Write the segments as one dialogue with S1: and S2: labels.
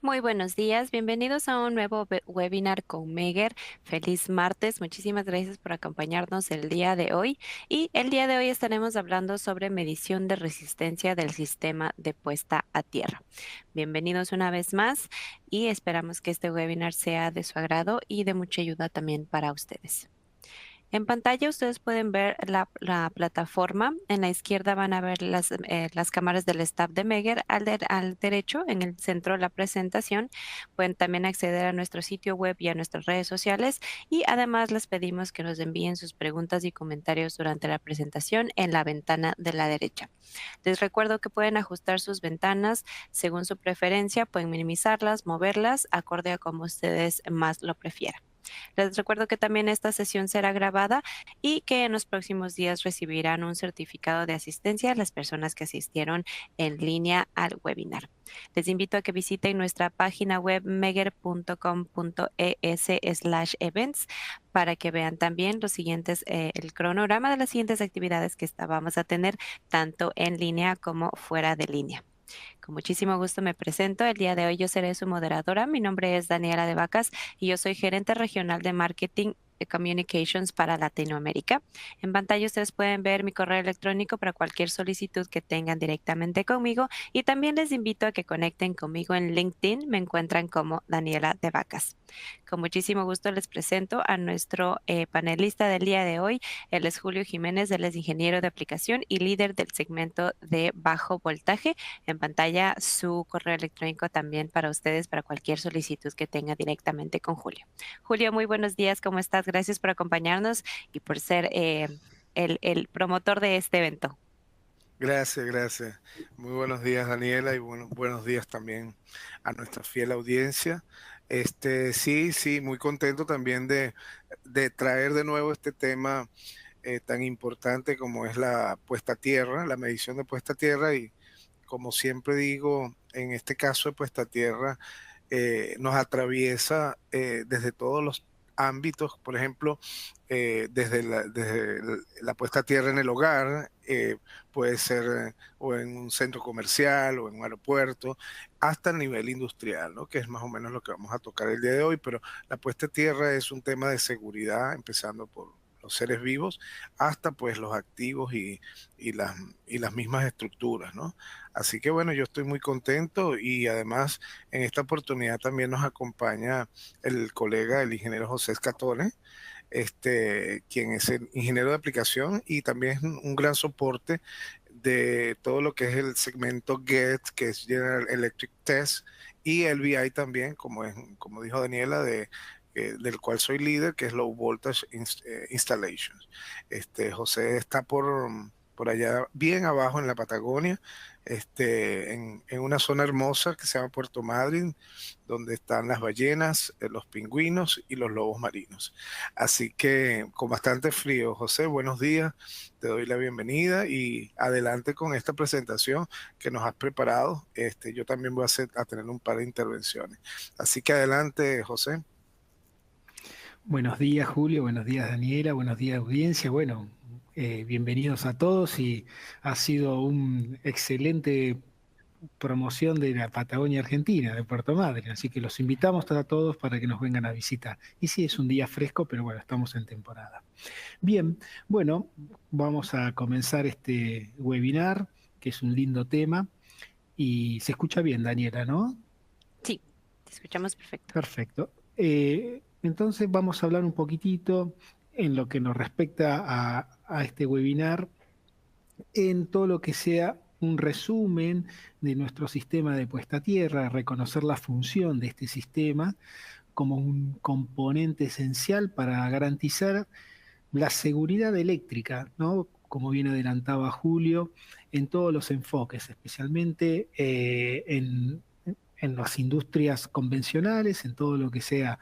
S1: Muy buenos días, bienvenidos a un nuevo webinar con Meger. Feliz martes, muchísimas gracias por acompañarnos el día de hoy. Y el día de hoy estaremos hablando sobre medición de resistencia del sistema de puesta a tierra. Bienvenidos una vez más y esperamos que este webinar sea de su agrado y de mucha ayuda también para ustedes. En pantalla ustedes pueden ver la plataforma. En la izquierda van a ver las cámaras del staff de Meger. Al derecho, en el centro de la presentación, pueden también acceder a nuestro sitio web y a nuestras redes sociales. Y además les pedimos que nos envíen sus preguntas y comentarios durante la presentación en la ventana de la derecha. Les recuerdo que pueden ajustar sus ventanas según su preferencia. Pueden minimizarlas, moverlas, acorde a como ustedes más lo prefieran. Les recuerdo que también esta sesión será grabada y que en los próximos días recibirán un certificado de asistencia a las personas que asistieron en línea al webinar. Les invito a que visiten nuestra página web meger.com.es/events para que vean también el cronograma de las siguientes actividades que vamos a tener tanto en línea como fuera de línea. Con muchísimo gusto me presento. El día de hoy yo seré su moderadora. Mi nombre es Daniela de Vacas y yo soy gerente regional de marketing Communications para Latinoamérica. En pantalla ustedes pueden ver mi correo electrónico para cualquier solicitud que tengan directamente conmigo y también les invito a que conecten conmigo en LinkedIn. Me encuentran como Daniela de Vacas. Con muchísimo gusto les presento a nuestro panelista del día de hoy. Él es Julio Jiménez, él es ingeniero de aplicación y líder del segmento de bajo voltaje. En pantalla su correo electrónico también para ustedes, para cualquier solicitud que tenga directamente con Julio. Julio, muy buenos días, ¿cómo estás? Gracias por acompañarnos y por ser el promotor de este evento.
S2: Gracias, gracias. Muy buenos días, Daniela, y buenos días también a nuestra fiel audiencia. Sí, sí, muy contento también de traer de nuevo este tema tan importante como es la puesta a tierra, la medición de puesta a tierra, y como siempre digo, en este caso de puesta a tierra, nos atraviesa desde todos los ámbitos, por ejemplo, desde la puesta a tierra en el hogar, puede ser o en un centro comercial o en un aeropuerto, hasta el nivel industrial, ¿no? Que es más o menos lo que vamos a tocar el día de hoy, pero la puesta a tierra es un tema de seguridad, empezando por los seres vivos, hasta pues los activos y las, y las mismas estructuras, ¿no? Así que bueno, yo estoy muy contento y además en esta oportunidad también nos acompaña el colega, el ingeniero José Escatone, quien es el ingeniero de aplicación y también es un gran soporte de todo lo que es el segmento GET, que es General Electric Test, y LVI también, como dijo Daniela, del cual soy líder, que es Low Voltage Installations. José está por allá, bien abajo en la Patagonia, en una zona hermosa que se llama Puerto Madryn, donde están las ballenas, los pingüinos y los lobos marinos. Así que con bastante frío, José, buenos días, te doy la bienvenida y adelante con esta presentación que nos has preparado. Yo también voy a tener un par de intervenciones. Así que adelante, José.
S3: Buenos días, Julio. Buenos días, Daniela. Buenos días, audiencia. Bueno, bienvenidos a todos y ha sido un excelente promoción de la Patagonia Argentina, de Puerto Madryn. Así que los invitamos a todos para que nos vengan a visitar. Y sí, es un día fresco, pero bueno, estamos en temporada. Bien, bueno, vamos a comenzar este webinar, que es un lindo tema. Y se escucha bien, Daniela, ¿no?
S1: Sí, te escuchamos perfecto.
S3: Perfecto. Entonces vamos a hablar un poquitito en lo que nos respecta a este webinar, en todo lo que sea un resumen de nuestro sistema de puesta a tierra, reconocer la función de este sistema como un componente esencial para garantizar la seguridad eléctrica, ¿no? Como bien adelantaba Julio, en todos los enfoques, especialmente en las industrias convencionales, en todo lo que sea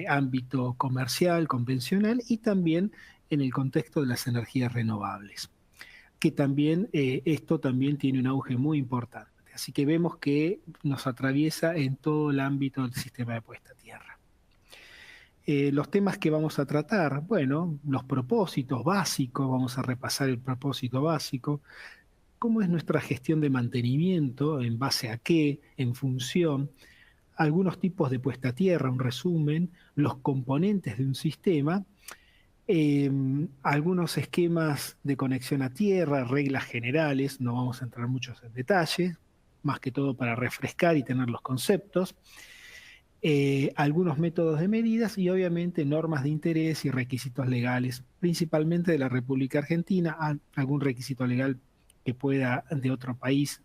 S3: ámbito comercial, convencional, y también en el contexto de las energías renovables, que también esto también tiene un auge muy importante. Así que vemos que nos atraviesa en todo el ámbito del sistema de puesta a tierra. Los temas que vamos a tratar, bueno, los propósitos básicos, vamos a repasar el propósito básico, cómo es nuestra gestión de mantenimiento, en base a qué, en función algunos tipos de puesta a tierra, un resumen, los componentes de un sistema, algunos esquemas de conexión a tierra, reglas generales, no vamos a entrar muchos en detalle, más que todo para refrescar y tener los conceptos, algunos métodos de medidas y obviamente normas de interés y requisitos legales, principalmente de la República Argentina, algún requisito legal que pueda de otro país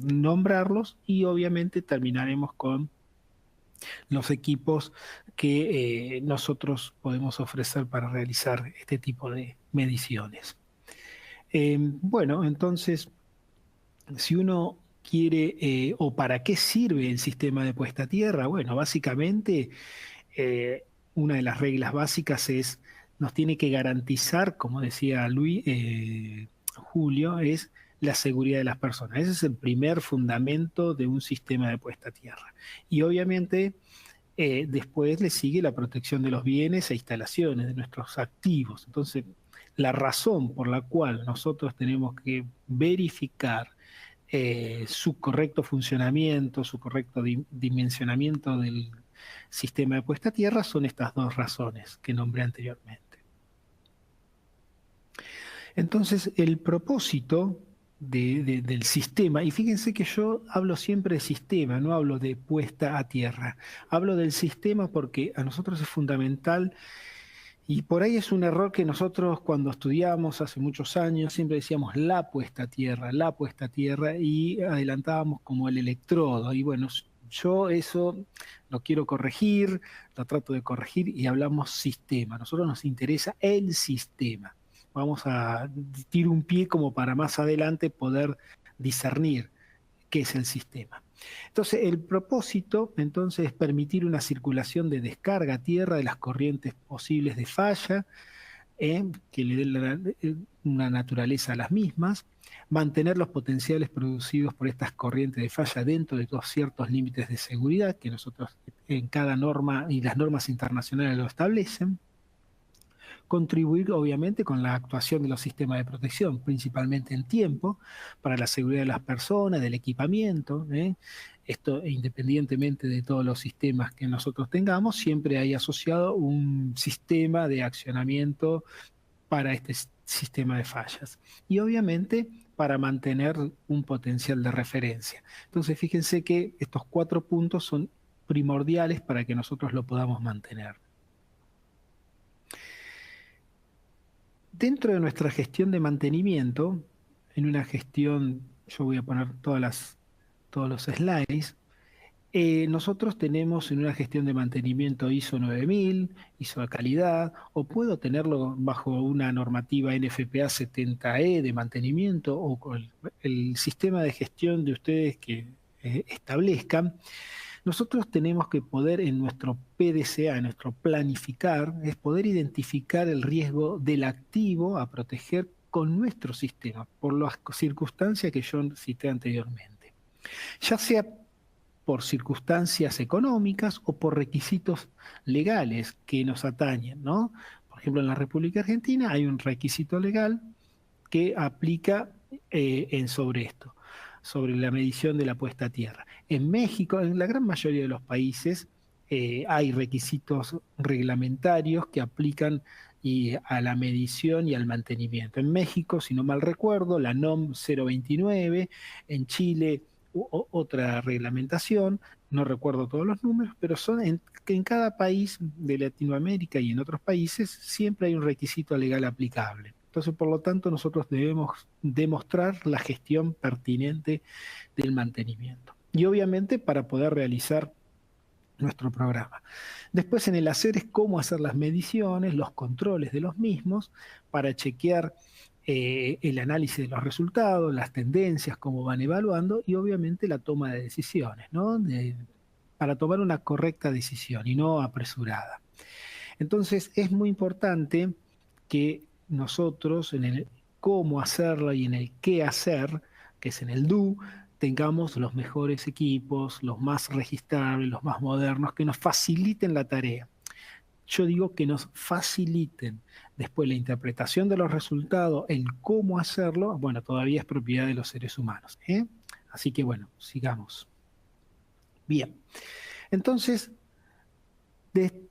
S3: nombrarlos, y obviamente terminaremos con los equipos que nosotros podemos ofrecer para realizar este tipo de mediciones. Bueno, entonces, si uno quiere, o para qué sirve el sistema de puesta a tierra, bueno, básicamente una de las reglas básicas es, nos tiene que garantizar, como decía Julio, es la seguridad de las personas. Ese es el primer fundamento de un sistema de puesta a tierra. Y obviamente después le sigue la protección de los bienes e instalaciones, de nuestros activos. Entonces, la razón por la cual nosotros tenemos que verificar su correcto funcionamiento, su correcto dimensionamiento del sistema de puesta a tierra son estas dos razones que nombré anteriormente. Entonces, el propósito del sistema, y fíjense que yo hablo siempre de sistema, no hablo de puesta a tierra, hablo del sistema porque a nosotros es fundamental. Y por ahí es un error que nosotros cuando estudiamos hace muchos años siempre decíamos la puesta a tierra, y adelantábamos como el electrodo. Y bueno, yo eso lo quiero corregir, lo trato de corregir y hablamos sistema. A nosotros nos interesa el sistema. Vamos a tirar un pie como para más adelante poder discernir qué es el sistema. Entonces, el propósito entonces es permitir una circulación de descarga a tierra de las corrientes posibles de falla, que le den una naturaleza a las mismas, mantener los potenciales producidos por estas corrientes de falla dentro de todos ciertos límites de seguridad que nosotros en cada norma y las normas internacionales lo establecen, contribuir obviamente con la actuación de los sistemas de protección, principalmente en tiempo, para la seguridad de las personas, del equipamiento. Esto independientemente de todos los sistemas que nosotros tengamos, siempre hay asociado un sistema de accionamiento para este sistema de fallas. Y obviamente para mantener un potencial de referencia. Entonces fíjense que estos 4 puntos son primordiales para que nosotros lo podamos mantener. Dentro de nuestra gestión de mantenimiento, en una gestión, yo voy a poner todos los slides, nosotros tenemos en una gestión de mantenimiento ISO 9000, ISO de calidad, o puedo tenerlo bajo una normativa NFPA 70E de mantenimiento, o con el sistema de gestión de ustedes que establezcan. Nosotros tenemos que poder en nuestro PDCA, en nuestro planificar, es poder identificar el riesgo del activo a proteger con nuestro sistema, por las circunstancias que yo cité anteriormente. Ya sea por circunstancias económicas o por requisitos legales que nos atañen, ¿no? Por ejemplo, en la República Argentina hay un requisito legal que aplica sobre esto, sobre la medición de la puesta a tierra. En México, en la gran mayoría de los países, hay requisitos reglamentarios que aplican a la medición y al mantenimiento. En México, si no mal recuerdo, la NOM 029, en Chile otra reglamentación, no recuerdo todos los números, pero son en cada país de Latinoamérica y en otros países siempre hay un requisito legal aplicable. Entonces, por lo tanto, nosotros debemos demostrar la gestión pertinente del mantenimiento. Y obviamente para poder realizar nuestro programa. Después en el hacer es cómo hacer las mediciones, los controles de los mismos, para chequear el análisis de los resultados, las tendencias, cómo van evaluando, y obviamente la toma de decisiones, ¿no? Para tomar una correcta decisión y no apresurada. Entonces es muy importante que nosotros en el cómo hacerlo y en el qué hacer, que es en el do, tengamos los mejores equipos, los más registrables, los más modernos, que nos faciliten la tarea. Yo digo que nos faciliten. Después la interpretación de los resultados, el cómo hacerlo, bueno, todavía es propiedad de los seres humanos. Así que bueno, sigamos. Bien, entonces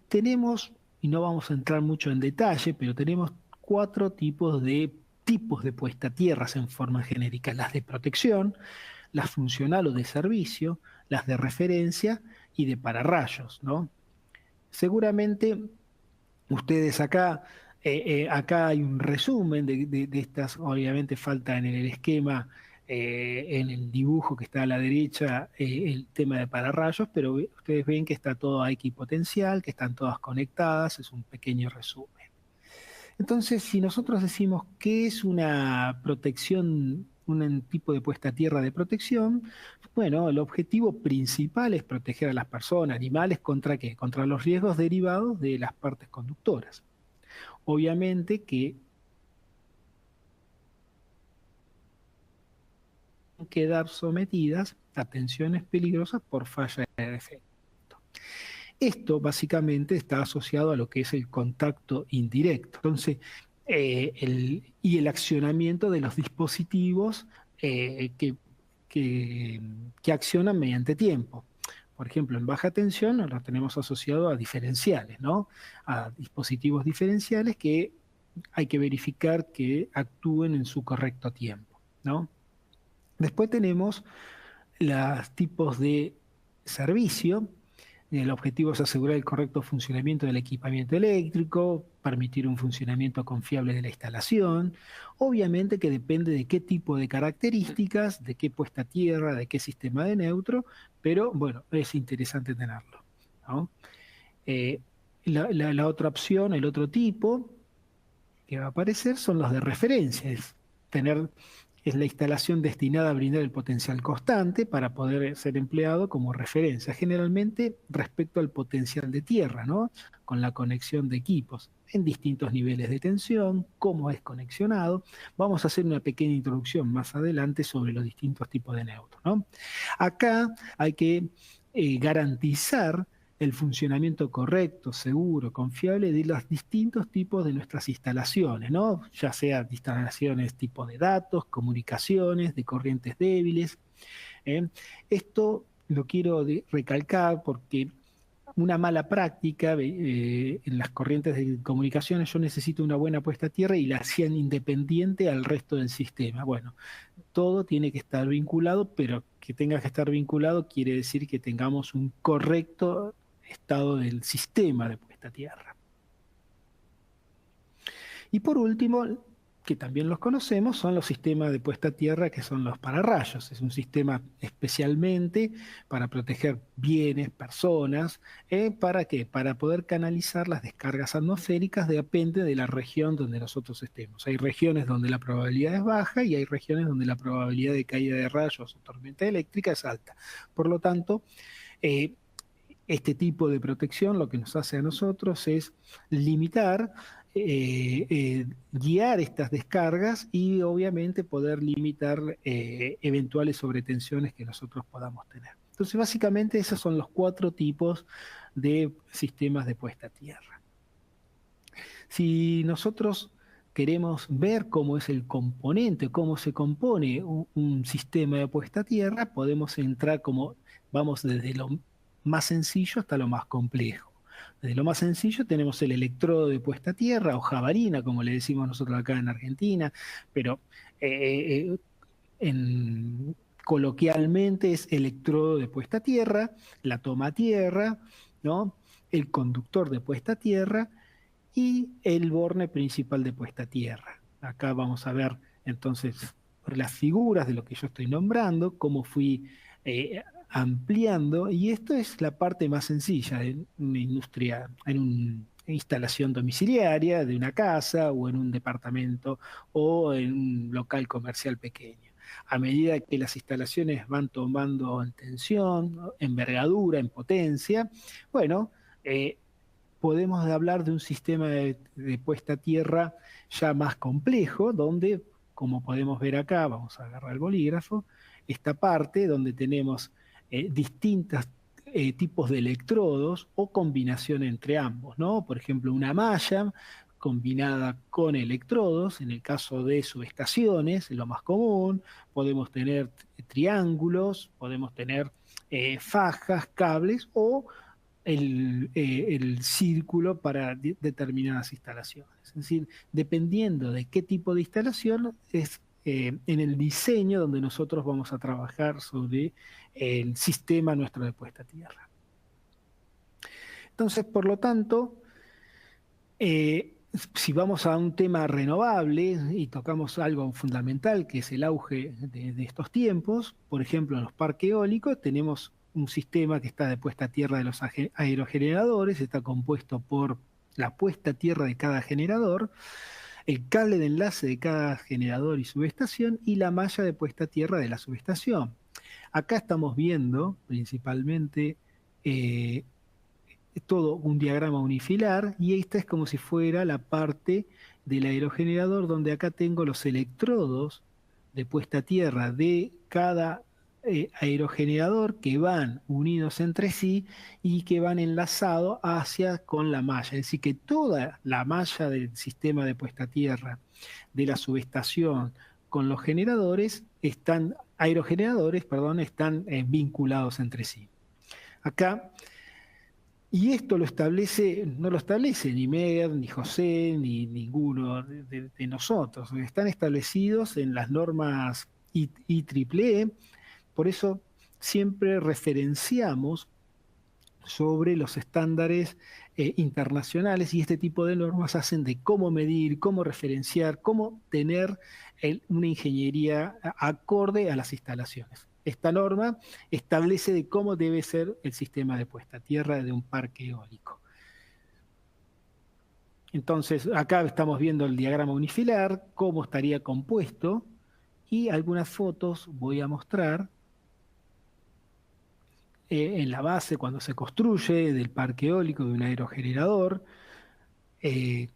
S3: tenemos, y no vamos a entrar mucho en detalle, pero tenemos 4 tipos de puesta a tierras en forma genérica: las de protección, las funcional o de servicio, las de referencia y de pararrayos, ¿no? Seguramente ustedes acá hay un resumen de estas. Obviamente falta en el esquema, en el dibujo que está a la derecha, el tema de pararrayos, pero ustedes ven que está todo equipotencial, que están todas conectadas, es un pequeño resumen. Entonces, si nosotros decimos qué es una protección, un tipo de puesta a tierra de protección, bueno, el objetivo principal es proteger a las personas, animales, ¿contra qué? Contra los riesgos derivados de las partes conductoras. Obviamente que quedar sometidas a tensiones peligrosas por falla de defecto. Esto básicamente está asociado a lo que es el contacto indirecto. Entonces, y el accionamiento de los dispositivos que accionan mediante tiempo. Por ejemplo, en baja tensión lo tenemos asociado a diferenciales, ¿no? A dispositivos diferenciales que hay que verificar que actúen en su correcto tiempo, ¿no? Después tenemos los tipos de servicio. El objetivo es asegurar el correcto funcionamiento del equipamiento eléctrico, permitir un funcionamiento confiable de la instalación. Obviamente que depende de qué tipo de características, de qué puesta a tierra, de qué sistema de neutro, pero bueno, es interesante tenerlo, ¿no? La otra opción, el otro tipo que va a aparecer son los de referencia. Es la instalación destinada a brindar el potencial constante para poder ser empleado como referencia, generalmente respecto al potencial de tierra, ¿no? Con la conexión de equipos en distintos niveles de tensión, cómo es conexionado. Vamos a hacer una pequeña introducción más adelante sobre los distintos tipos de neutros, ¿no? Acá hay que garantizar el funcionamiento correcto, seguro, confiable de los distintos tipos de nuestras instalaciones, ¿no? Ya sea instalaciones tipo de datos, comunicaciones, de corrientes débiles. ¿eh? Esto lo quiero recalcar porque una mala práctica en las corrientes de comunicaciones, yo necesito una buena puesta a tierra y la hacían independiente al resto del sistema. Bueno, todo tiene que estar vinculado, pero que tenga que estar vinculado quiere decir que tengamos un correcto estado del sistema de puesta a tierra. Y por último, que también los conocemos, son los sistemas de puesta a tierra, que son los pararrayos. Es un sistema especialmente para proteger bienes, personas. ¿Para qué? Para poder canalizar las descargas atmosféricas, depende de la región donde nosotros estemos. Hay regiones donde la probabilidad es baja y hay regiones donde la probabilidad de caída de rayos o tormenta eléctrica es alta. Por lo tanto, este tipo de protección lo que nos hace a nosotros es limitar, guiar estas descargas y obviamente poder limitar eventuales sobretensiones que nosotros podamos tener. Entonces, básicamente esos son los 4 tipos de sistemas de puesta a tierra. Si nosotros queremos ver cómo es el componente, cómo se compone un sistema de puesta a tierra, podemos entrar vamos desde lo más sencillo hasta lo más complejo. Desde lo más sencillo tenemos el electrodo de puesta a tierra o jabarina, como le decimos nosotros acá en Argentina, pero coloquialmente es electrodo de puesta a tierra, la toma a tierra, ¿no? El conductor de puesta a tierra y el borne principal de puesta a tierra. Acá vamos a ver entonces las figuras de lo que yo estoy nombrando, cómo fui ampliando, y esto es la parte más sencilla en una industria, en una instalación domiciliaria de una casa o en un departamento o en un local comercial pequeño. A medida que las instalaciones van tomando en tensión, ¿no?, envergadura, en potencia, bueno, podemos hablar de un sistema de puesta a tierra ya más complejo, donde, como podemos ver acá, vamos a agarrar el bolígrafo, esta parte donde tenemos distintos tipos de electrodos o combinación entre ambos, ¿no? Por ejemplo, una malla combinada con electrodos, en el caso de subestaciones, lo más común, podemos tener triángulos, podemos tener fajas, cables o el círculo para determinadas instalaciones. Es decir, dependiendo de qué tipo de instalación, es en el diseño donde nosotros vamos a trabajar sobre el sistema nuestro de puesta a tierra. Entonces, por lo tanto, si vamos a un tema renovable y tocamos algo fundamental, que es el auge de estos tiempos, por ejemplo, en los parques eólicos tenemos un sistema que está de puesta a tierra de los aerogeneradores, está compuesto por la puesta a tierra de cada generador, el cable de enlace de cada generador y subestación y la malla de puesta a tierra de la subestación. Acá estamos viendo principalmente todo un diagrama unifilar y esta es como si fuera la parte del aerogenerador donde acá tengo los electrodos de puesta a tierra de cada aerogenerador que van unidos entre sí y que van enlazados hacia con la malla. Es decir, que toda la malla del sistema de puesta a tierra de la subestación con los generadores aerogeneradores, perdón, están vinculados entre sí. Acá, y esto lo establece, no lo establece ni Meguer, ni José, ni ninguno de nosotros. Están establecidos en las normas IEEE. Por eso siempre referenciamos sobre los estándares internacionales y este tipo de normas hacen de cómo medir, cómo referenciar, cómo tener una ingeniería acorde a las instalaciones. Esta norma establece de cómo debe ser el sistema de puesta a tierra de un parque eólico. Entonces, acá estamos viendo el diagrama unifilar, cómo estaría compuesto, y algunas fotos voy a mostrar en la base cuando se construye del parque eólico, de un aerogenerador,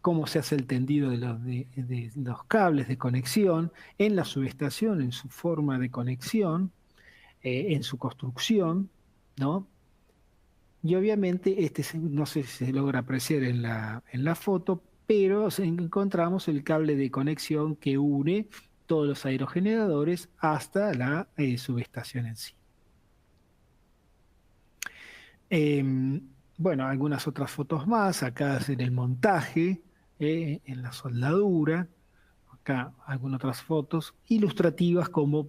S3: cómo se hace el tendido de los cables de conexión, en la subestación, en su forma de conexión, en su construcción, ¿no? Y obviamente, no sé si se logra apreciar en la foto, pero encontramos el cable de conexión que une todos los aerogeneradores hasta la subestación en sí. Bueno, algunas otras fotos más, acá en el montaje, en la soldadura, acá algunas otras fotos ilustrativas como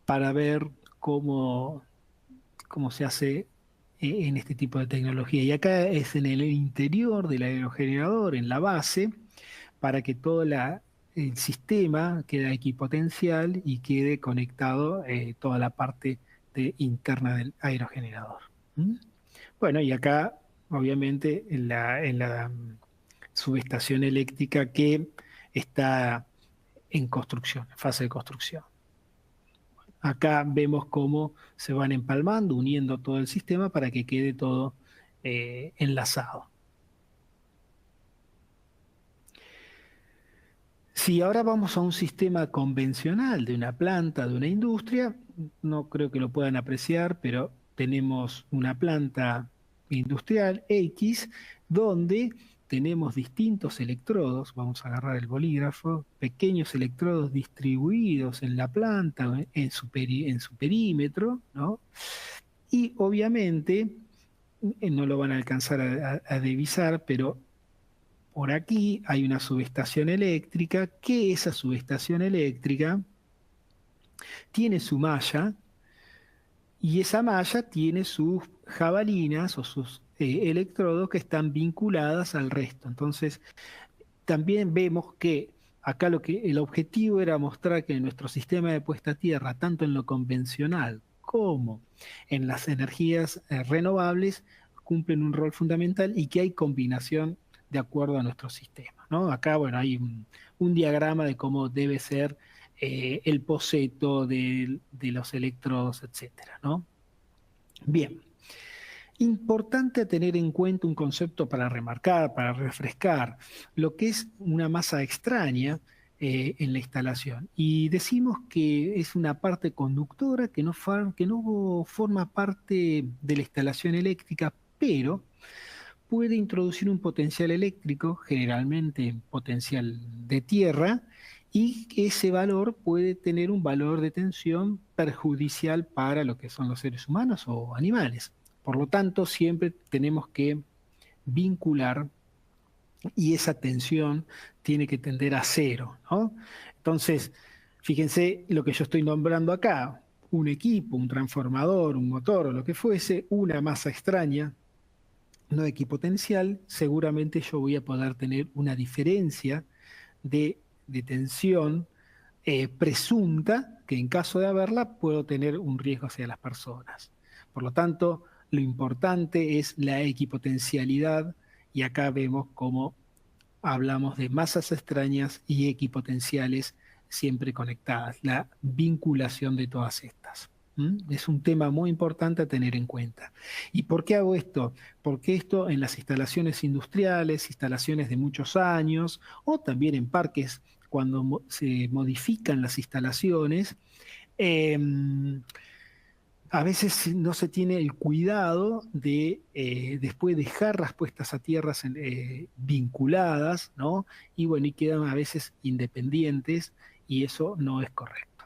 S3: para ver cómo se hace en este tipo de tecnología. Y acá es en el interior del aerogenerador, en la base, para que todo el sistema quede equipotencial y quede conectado toda la parte interna del aerogenerador. ¿Mm? Bueno, y acá, obviamente, en la subestación eléctrica que está en construcción, en fase de construcción. Acá vemos cómo se van empalmando, uniendo todo el sistema para que quede todo enlazado. Si ahora vamos a un sistema convencional de una planta, de una industria, no creo que lo puedan apreciar, pero tenemos una planta industrial X donde tenemos distintos electrodos, vamos a agarrar el bolígrafo, pequeños electrodos distribuidos en la planta, en su perímetro, ¿no? Y obviamente no lo van a alcanzar a divisar, pero por aquí hay una subestación eléctrica, que esa subestación eléctrica tiene su malla, y esa malla tiene sus jabalinas o sus electrodos que están vinculadas al resto. Entonces, también vemos que acá el objetivo era mostrar que nuestro sistema de puesta a tierra, tanto en lo convencional como en las energías renovables, cumplen un rol fundamental y que hay combinación de acuerdo a nuestro sistema, ¿no? Acá, bueno, hay un diagrama de cómo debe ser el boceto de los electrodos, etcétera, ¿no? Bien. Importante tener en cuenta un concepto para remarcar, para refrescar, lo que es una masa extraña en la instalación. Y decimos que es una parte conductora que no forma parte de la instalación eléctrica, pero puede introducir un potencial eléctrico, generalmente potencial de tierra, y que ese valor puede tener un valor de tensión perjudicial para lo que son los seres humanos o animales. Por lo tanto, siempre tenemos que vincular y esa tensión tiene que tender a cero, ¿no? Entonces, fíjense lo que yo estoy nombrando acá, un equipo, un transformador, un motor o lo que fuese, una masa extraña, no equipotencial, seguramente yo voy a poder tener una diferencia de tensión presunta, que en caso de haberla puedo tener un riesgo hacia las personas. Por lo tanto, lo importante es la equipotencialidad y acá vemos cómo hablamos de masas extrañas y equipotenciales siempre conectadas, la vinculación de todas estas. Es un tema muy importante a tener en cuenta. ¿Y por qué hago esto? Porque esto en las instalaciones industriales, instalaciones de muchos años, o también en parques, cuando se modifican las instalaciones, eh, a veces no se tiene el cuidado de después dejar las puestas a tierras vinculadas, ¿no? Y bueno, y quedan a veces independientes, y eso no es correcto,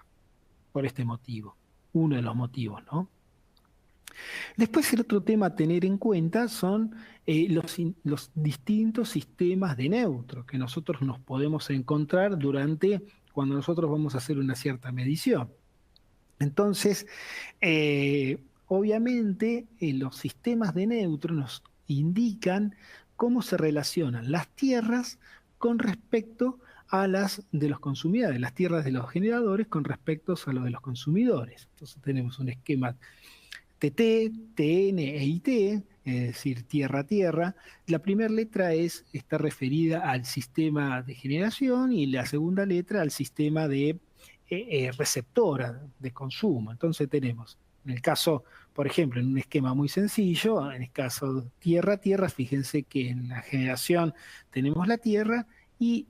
S3: por este motivo, uno de los motivos, ¿no? Después el otro tema a tener en cuenta son los distintos sistemas de neutro que nosotros nos podemos encontrar cuando nosotros vamos a hacer una cierta medición. Entonces, obviamente, los sistemas de neutro nos indican cómo se relacionan las tierras con respecto a las de los consumidores, las tierras de los generadores con respecto a lo de los consumidores. Entonces tenemos un esquema TT, TN e IT, es decir, tierra-tierra. La primera letra está referida al sistema de generación y la segunda letra al sistema de receptora de consumo. Entonces tenemos, en el caso, por ejemplo, en un esquema muy sencillo, en el caso tierra-tierra, fíjense que en la generación tenemos la tierra y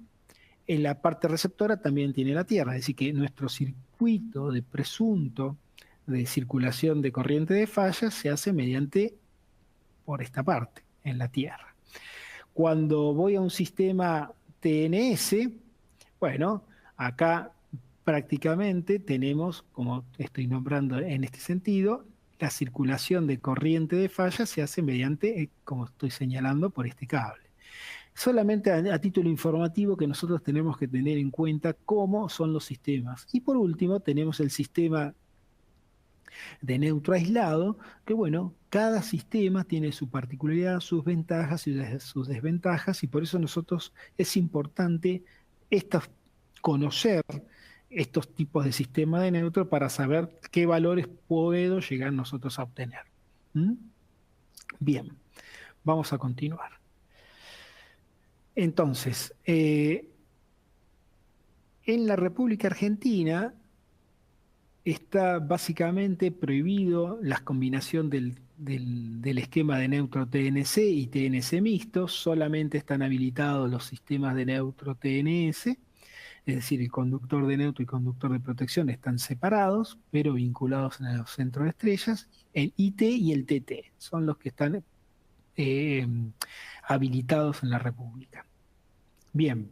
S3: en la parte receptora también tiene la tierra. Es decir, que nuestro circuito de presunto de circulación de corriente de falla se hace por esta parte, en la tierra. Cuando voy a un sistema TNS, bueno, acá prácticamente tenemos, como estoy nombrando en este sentido, la circulación de corriente de falla se hace mediante, como estoy señalando, por este cable. Solamente a título informativo que nosotros tenemos que tener en cuenta cómo son los sistemas. Y por último tenemos el sistema de neutro aislado, que bueno, cada sistema tiene su particularidad, sus ventajas y sus desventajas, y por eso nosotros es importante conocer estos tipos de sistema de neutro para saber qué valores puedo llegar nosotros a obtener. Bien, vamos a continuar. Entonces, en la República Argentina está básicamente prohibido la combinación del esquema de neutro TNC y TNC mixto, solamente están habilitados los sistemas de neutro TNS, es decir, el conductor de neutro y conductor de protección están separados, pero vinculados en los centros de estrellas. El IT y el TT son los que están habilitados en la República. Bien.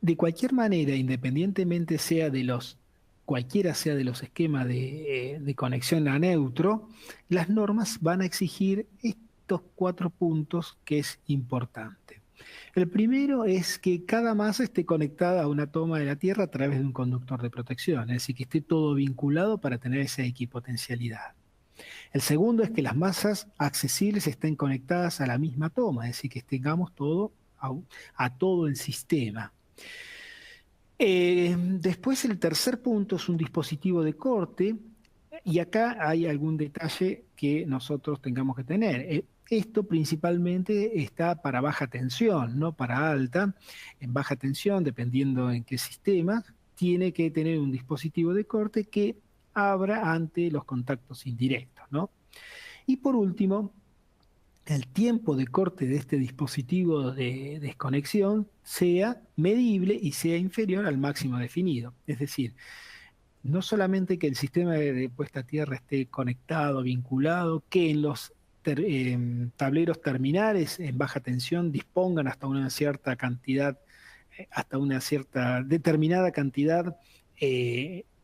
S3: De cualquier manera, independientemente cualquiera sea de los esquemas de conexión a neutro, las normas van a exigir estos 4 puntos que es importante. El primero es que cada masa esté conectada a una toma de la Tierra a través de un conductor de protección, es decir, que esté todo vinculado para tener esa equipotencialidad. El segundo es que las masas accesibles estén conectadas a la misma toma, es decir, que tengamos a todo el sistema. Después el tercer punto es un dispositivo de corte, y acá hay algún detalle que nosotros tengamos que tener. Esto principalmente está para baja tensión, no para alta. En baja tensión, dependiendo en qué sistema, tiene que tener un dispositivo de corte que abra ante los contactos indirectos, ¿no? Y por último, el tiempo de corte de este dispositivo de desconexión sea medible y sea inferior al máximo definido. Es decir, no solamente que el sistema de puesta a tierra esté conectado, vinculado, que en los tableros terminales en baja tensión dispongan hasta una cierta cantidad hasta una cierta determinada cantidad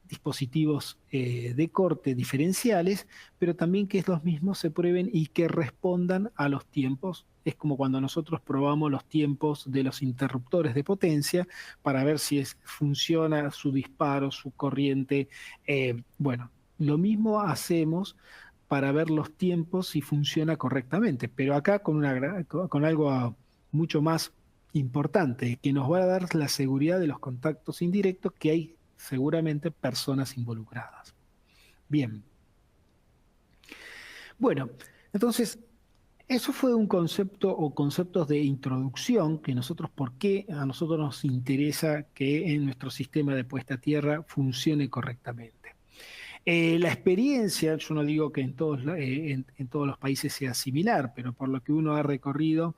S3: dispositivos de corte diferenciales, pero también que los mismos se prueben y que respondan a los tiempos. Es como cuando nosotros probamos los tiempos de los interruptores de potencia para ver si funciona su disparo, su corriente. Bueno, lo mismo hacemos para ver los tiempos si funciona correctamente, pero acá con algo mucho más importante, que nos va a dar la seguridad de los contactos indirectos, que hay seguramente personas involucradas. Bien. Bueno, entonces, eso fue un concepto o conceptos de introducción que ¿por qué a nosotros nos interesa que en nuestro sistema de puesta a tierra funcione correctamente? La experiencia, yo no digo que en todos los países sea similar, pero por lo que uno ha recorrido,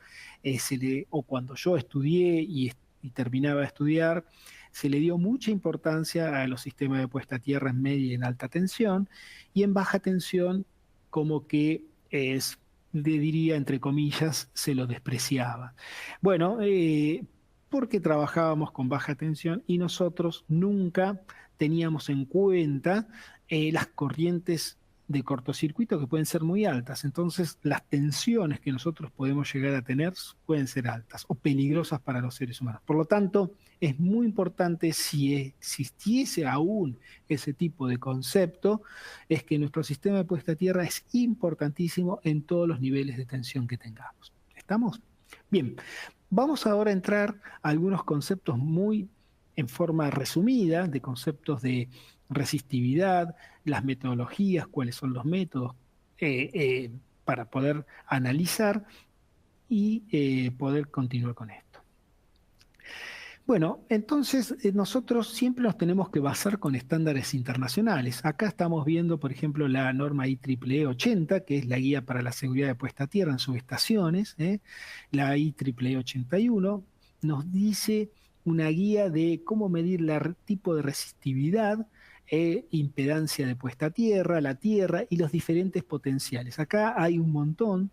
S3: o cuando yo estudié y terminaba de estudiar, se le dio mucha importancia a los sistemas de puesta a tierra en media y en alta tensión, y en baja tensión como que le diría, entre comillas, se lo despreciaba. Bueno, porque trabajábamos con baja tensión y nosotros nunca teníamos en cuenta las corrientes de cortocircuito que pueden ser muy altas. Entonces, las tensiones que nosotros podemos llegar a tener pueden ser altas o peligrosas para los seres humanos. Por lo tanto, es muy importante, si existiese aún ese tipo de concepto, es que nuestro sistema de puesta a tierra es importantísimo en todos los niveles de tensión que tengamos. ¿Estamos? Bien, vamos ahora a entrar a algunos conceptos muy en forma resumida, de conceptos de resistividad, las metodologías, cuáles son los métodos para poder analizar y poder continuar con esto. Bueno, entonces nosotros siempre nos tenemos que basar con estándares internacionales. Acá estamos viendo, por ejemplo, la norma IEEE 80, que es la guía para la seguridad de puesta a tierra en subestaciones. La IEEE 81 nos dice una guía de cómo medir el tipo de resistividad, impedancia de puesta a tierra, la tierra y los diferentes potenciales. Acá hay un montón.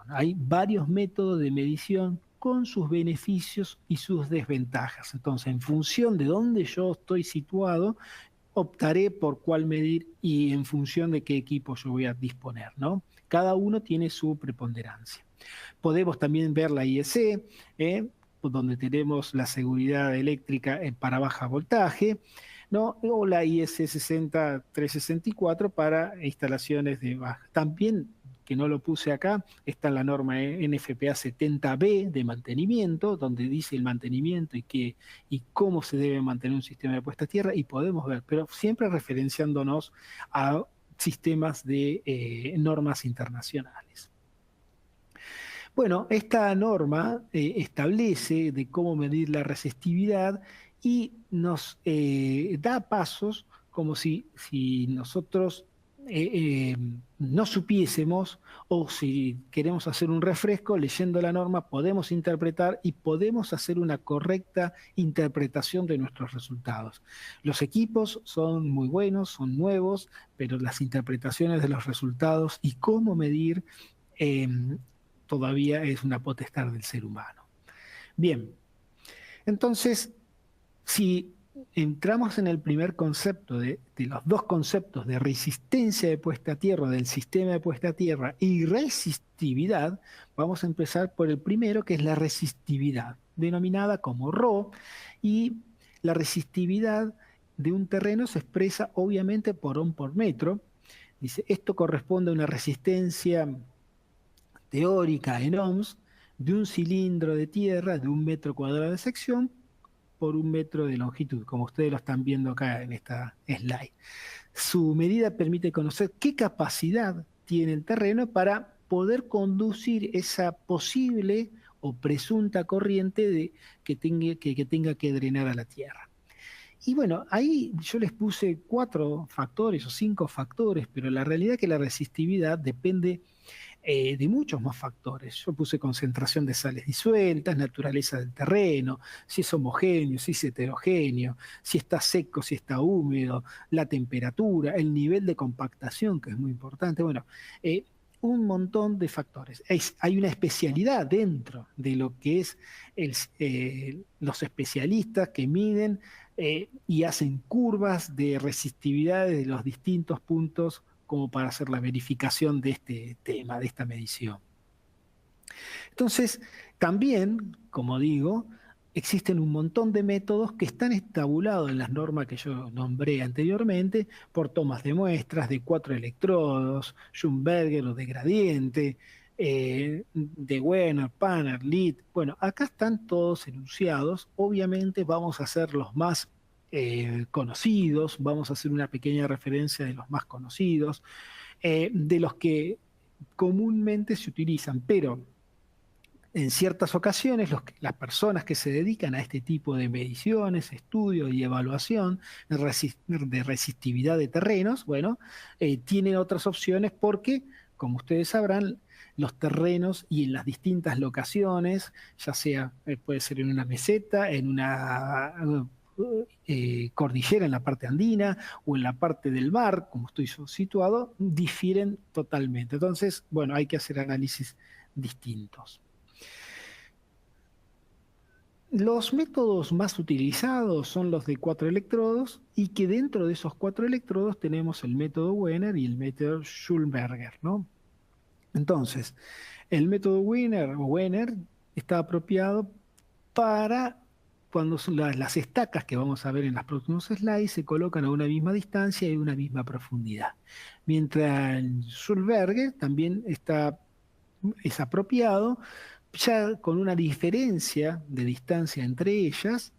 S3: Hay varios métodos de medición con sus beneficios y sus desventajas. Entonces, en función de dónde yo estoy situado, optaré por cuál medir y en función de qué equipo yo voy a disponer, ¿no? Cada uno tiene su preponderancia. Podemos también ver la IEC, donde tenemos la seguridad eléctrica para baja voltaje, ¿no? O la IEC 60364 para instalaciones de baja. También, que no lo puse acá, está la norma NFPA 70B de mantenimiento, donde dice el mantenimiento y cómo se debe mantener un sistema de puesta a tierra, y podemos ver, pero siempre referenciándonos a sistemas de normas internacionales. Bueno, esta norma establece de cómo medir la resistividad y nos da pasos como si nosotros no supiésemos, o si queremos hacer un refresco, leyendo la norma podemos interpretar y podemos hacer una correcta interpretación de nuestros resultados. Los equipos son muy buenos, son nuevos, pero las interpretaciones de los resultados y cómo medir todavía es una potestad del ser humano. Bien, entonces, si entramos en el primer concepto de los dos conceptos de resistencia de puesta a tierra, del sistema de puesta a tierra y resistividad, vamos a empezar por el primero, que es la resistividad, denominada como Rho, y la resistividad de un terreno se expresa obviamente por ohm por metro. Dice, esto corresponde a una resistencia teórica en ohms de un cilindro de tierra de 1 metro cuadrado de sección por 1 metro de longitud, como ustedes lo están viendo acá en esta slide. Su medida permite conocer qué capacidad tiene el terreno para poder conducir esa posible o presunta corriente que tenga que drenar a la tierra. Y bueno, ahí yo les puse 4 factores o 5 factores, pero la realidad es que la resistividad depende de muchos más factores. Yo puse concentración de sales disueltas, naturaleza del terreno, si es homogéneo, si es heterogéneo, si está seco, si está húmedo, la temperatura, el nivel de compactación, que es muy importante. Bueno, un montón de factores. Hay una especialidad dentro de lo que es los especialistas que miden y hacen curvas de resistividad de los distintos puntos como para hacer la verificación de este tema, de esta medición. Entonces, también, como digo, existen un montón de métodos que están estabulados en las normas que yo nombré anteriormente por tomas de muestras de 4 electrodos, Schumberger o de gradiente, de Wenner, Panner, Litt. Bueno, acá están todos enunciados. Obviamente vamos a hacer los más conocidos, vamos a hacer una pequeña referencia de los más conocidos, de los que comúnmente se utilizan, pero en ciertas ocasiones las personas que se dedican a este tipo de mediciones, estudios y evaluación de resistividad de terrenos, bueno, tienen otras opciones porque, como ustedes sabrán, los terrenos y en las distintas locaciones, ya sea, puede ser en una meseta, en una cordillera en la parte andina o en la parte del mar, como estoy situado, difieren totalmente. Entonces, bueno, hay que hacer análisis distintos. Los métodos más utilizados son los de 4 electrodos y que dentro de esos 4 electrodos tenemos el método Wenner y el método Schulberger, ¿no? Entonces, el método Wenner está apropiado para cuando son las estacas que vamos a ver en los próximos slides se colocan a una misma distancia y a una misma profundidad. Mientras el Schulberger también es apropiado ya con una diferencia de distancia entre ellas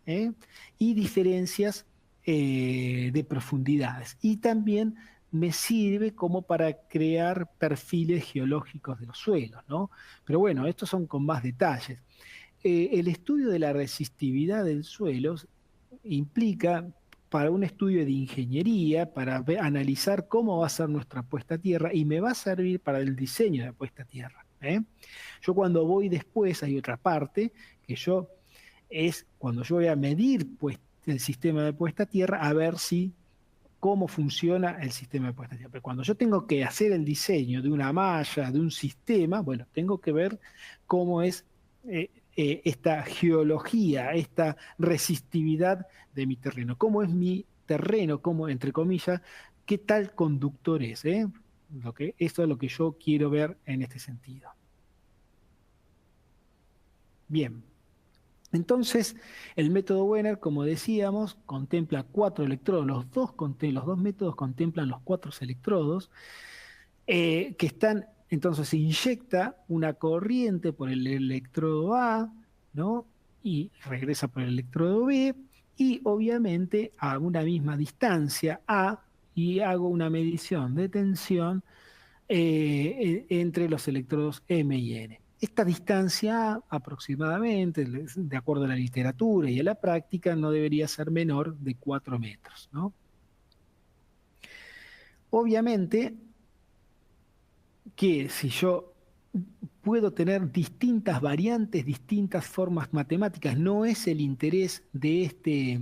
S3: y diferencias de profundidades. Y también me sirve como para crear perfiles geológicos de los suelos, ¿no? Pero bueno, estos son con más detalles. El estudio de la resistividad del suelo implica para un estudio de ingeniería, para analizar cómo va a ser nuestra puesta a tierra y me va a servir para el diseño de puesta a tierra. Yo cuando voy después, hay otra parte, que es cuando yo voy a medir pues, el sistema de puesta a tierra, a ver cómo funciona el sistema de puesta a tierra. Pero cuando yo tengo que hacer el diseño de una malla, de un sistema, bueno, tengo que ver cómo es esta geología, esta resistividad de mi terreno. ¿Cómo es mi terreno? ¿Cómo, entre comillas, qué tal conductor es? Esto es lo que yo quiero ver en este sentido. Bien. Entonces, el método Wenner, como decíamos, contempla 4 electrodos. Los dos métodos contemplan los 4 electrodos que están, entonces se inyecta una corriente por el electrodo A, ¿no? Y regresa por el electrodo B, y obviamente a una misma distancia A, y hago una medición de tensión entre los electrodos M y N. Esta distancia aproximadamente, de acuerdo a la literatura y a la práctica, no debería ser menor de 4 metros, ¿no? Obviamente que si yo puedo tener distintas variantes, distintas formas matemáticas, no es el interés de este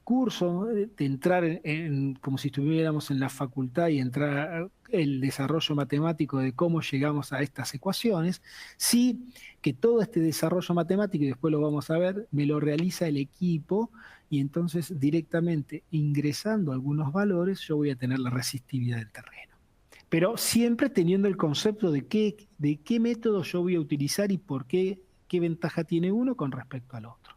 S3: curso, de entrar como si estuviéramos en la facultad y entrar el desarrollo matemático de cómo llegamos a estas ecuaciones, sí que todo este desarrollo matemático, y después lo vamos a ver, me lo realiza el equipo y entonces directamente ingresando algunos valores yo voy a tener la resistividad del terreno. Pero siempre teniendo el concepto de qué método yo voy a utilizar y por qué ventaja tiene uno con respecto al otro.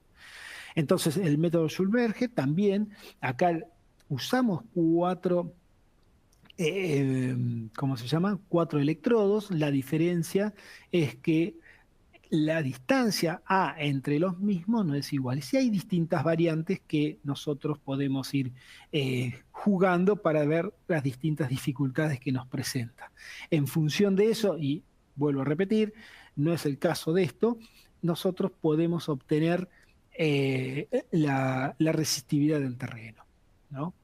S3: Entonces, el método Schulberger también, acá usamos 4, ¿cómo se llama? 4 electrodos. La diferencia es que la distancia A entre los mismos no es igual. Si hay distintas variantes que nosotros podemos ir jugando para ver las distintas dificultades que nos presenta. En función de eso, y vuelvo a repetir, no es el caso de esto, nosotros podemos obtener la resistividad del terreno, ¿no?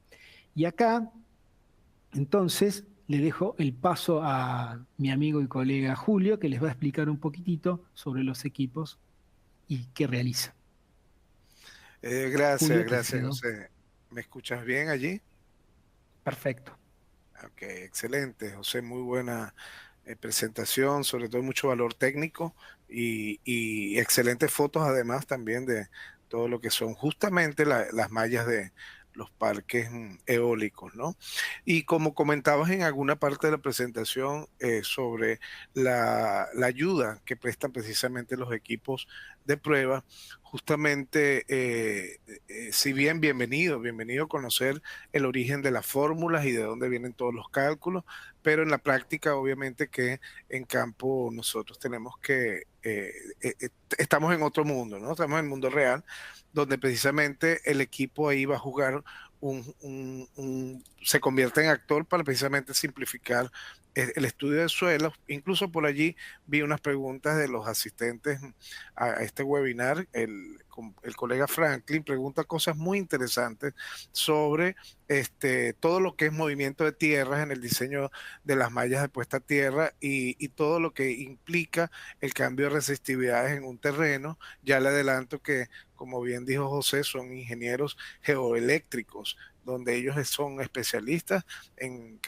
S3: Y acá, entonces, le dejo el paso a mi amigo y colega Julio, que les va a explicar un poquitito sobre los equipos y qué realiza.
S2: Gracias,
S3: Julio,
S2: gracias, José. ¿Me escuchas bien allí?
S3: Perfecto.
S2: Ok, excelente, José, muy buena presentación, sobre todo mucho valor técnico y excelentes fotos además también de todo lo que son justamente las mallas de los parques eólicos, ¿no? Y como comentabas en alguna parte de la presentación sobre la ayuda que prestan precisamente los equipos de prueba, justamente, si bien bienvenido a conocer el origen de las fórmulas y de dónde vienen todos los cálculos, pero en la práctica obviamente que en campo nosotros tenemos que, estamos en otro mundo, ¿no? Estamos en el mundo real, donde precisamente el equipo ahí va a jugar se convierte en actor para precisamente simplificar el estudio de suelos. Incluso por allí vi unas preguntas de los asistentes a este webinar. El colega Franklin pregunta cosas muy interesantes sobre todo lo que es movimiento de tierras en el diseño de las mallas de puesta a tierra y todo lo que implica el cambio de resistividades en un terreno. Ya le adelanto que, como bien dijo José, son ingenieros geoeléctricos, donde ellos son especialistas en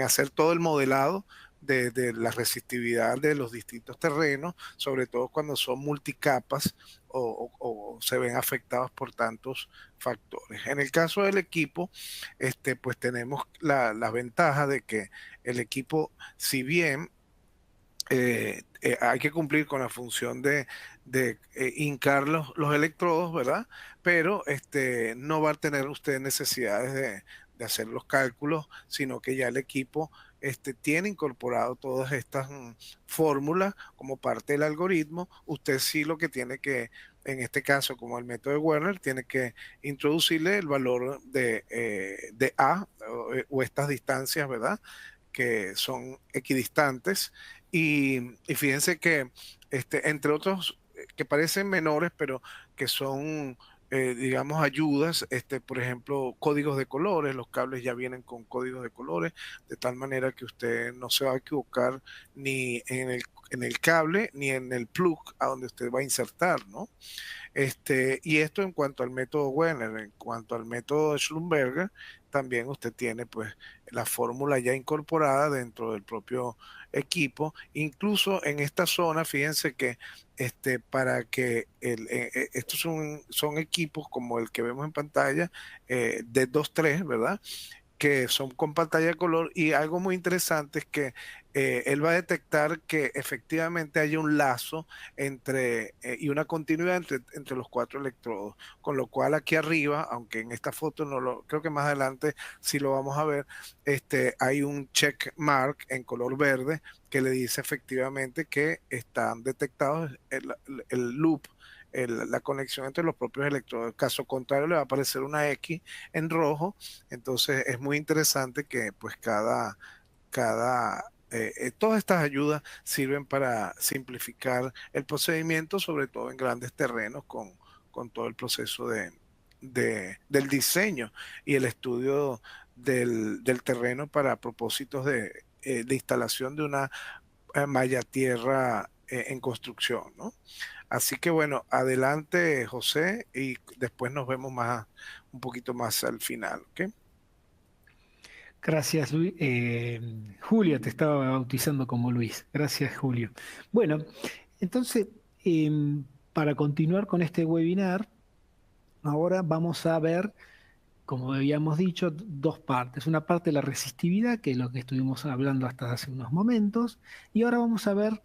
S2: hacer todo el modelado de la resistividad de los distintos terrenos, sobre todo cuando son multicapas o se ven afectados por tantos factores. En el caso del equipo, pues tenemos la ventaja de que el equipo, si bien hay que cumplir con la función de hincar los electrodos, ¿verdad? Pero no va a tener usted necesidades de hacer los cálculos, sino que ya el equipo tiene incorporado todas estas fórmulas como parte del algoritmo. Usted sí lo que tiene que, en este caso, como el método de Werner, tiene que introducirle el valor de A o estas distancias, ¿verdad? Que son equidistantes y fíjense que entre otros que parecen menores, pero que son, digamos, ayudas, por ejemplo, códigos de colores, los cables ya vienen con códigos de colores, de tal manera que usted no se va a equivocar ni en el cable ni en el plug a donde usted va a insertar, ¿no? Y esto en cuanto al método Werner. En cuanto al método Schlumberger, también usted tiene pues la fórmula ya incorporada dentro del propio equipo. Incluso en esta zona, fíjense que para que estos son equipos como el que vemos en pantalla, de 2.3, ¿verdad? Que son con pantalla de color, y algo muy interesante es que él va a detectar que efectivamente hay un lazo y una continuidad entre los cuatro electrodos, con lo cual aquí arriba, aunque en esta foto no lo, creo que más adelante sí lo vamos a ver, hay un check mark en color verde que le dice efectivamente que están detectados el loop, la conexión entre los propios electrodos. Caso contrario, le va a aparecer una X en rojo. Entonces es muy interesante que pues todas estas ayudas sirven para simplificar el procedimiento, sobre todo en grandes terrenos con todo el proceso del diseño y el estudio del terreno para propósitos de instalación de una malla tierra en construcción, ¿no? Así que bueno, adelante José y después nos vemos un poquito más al final, ¿ok?
S3: Gracias, Luis. Julio, te estaba bautizando como Luis. Gracias, Julio. Bueno, entonces, para continuar con este webinar, ahora vamos a ver, como habíamos dicho, dos partes. Una parte de la resistividad, que es lo que estuvimos hablando hasta hace unos momentos, y ahora vamos a ver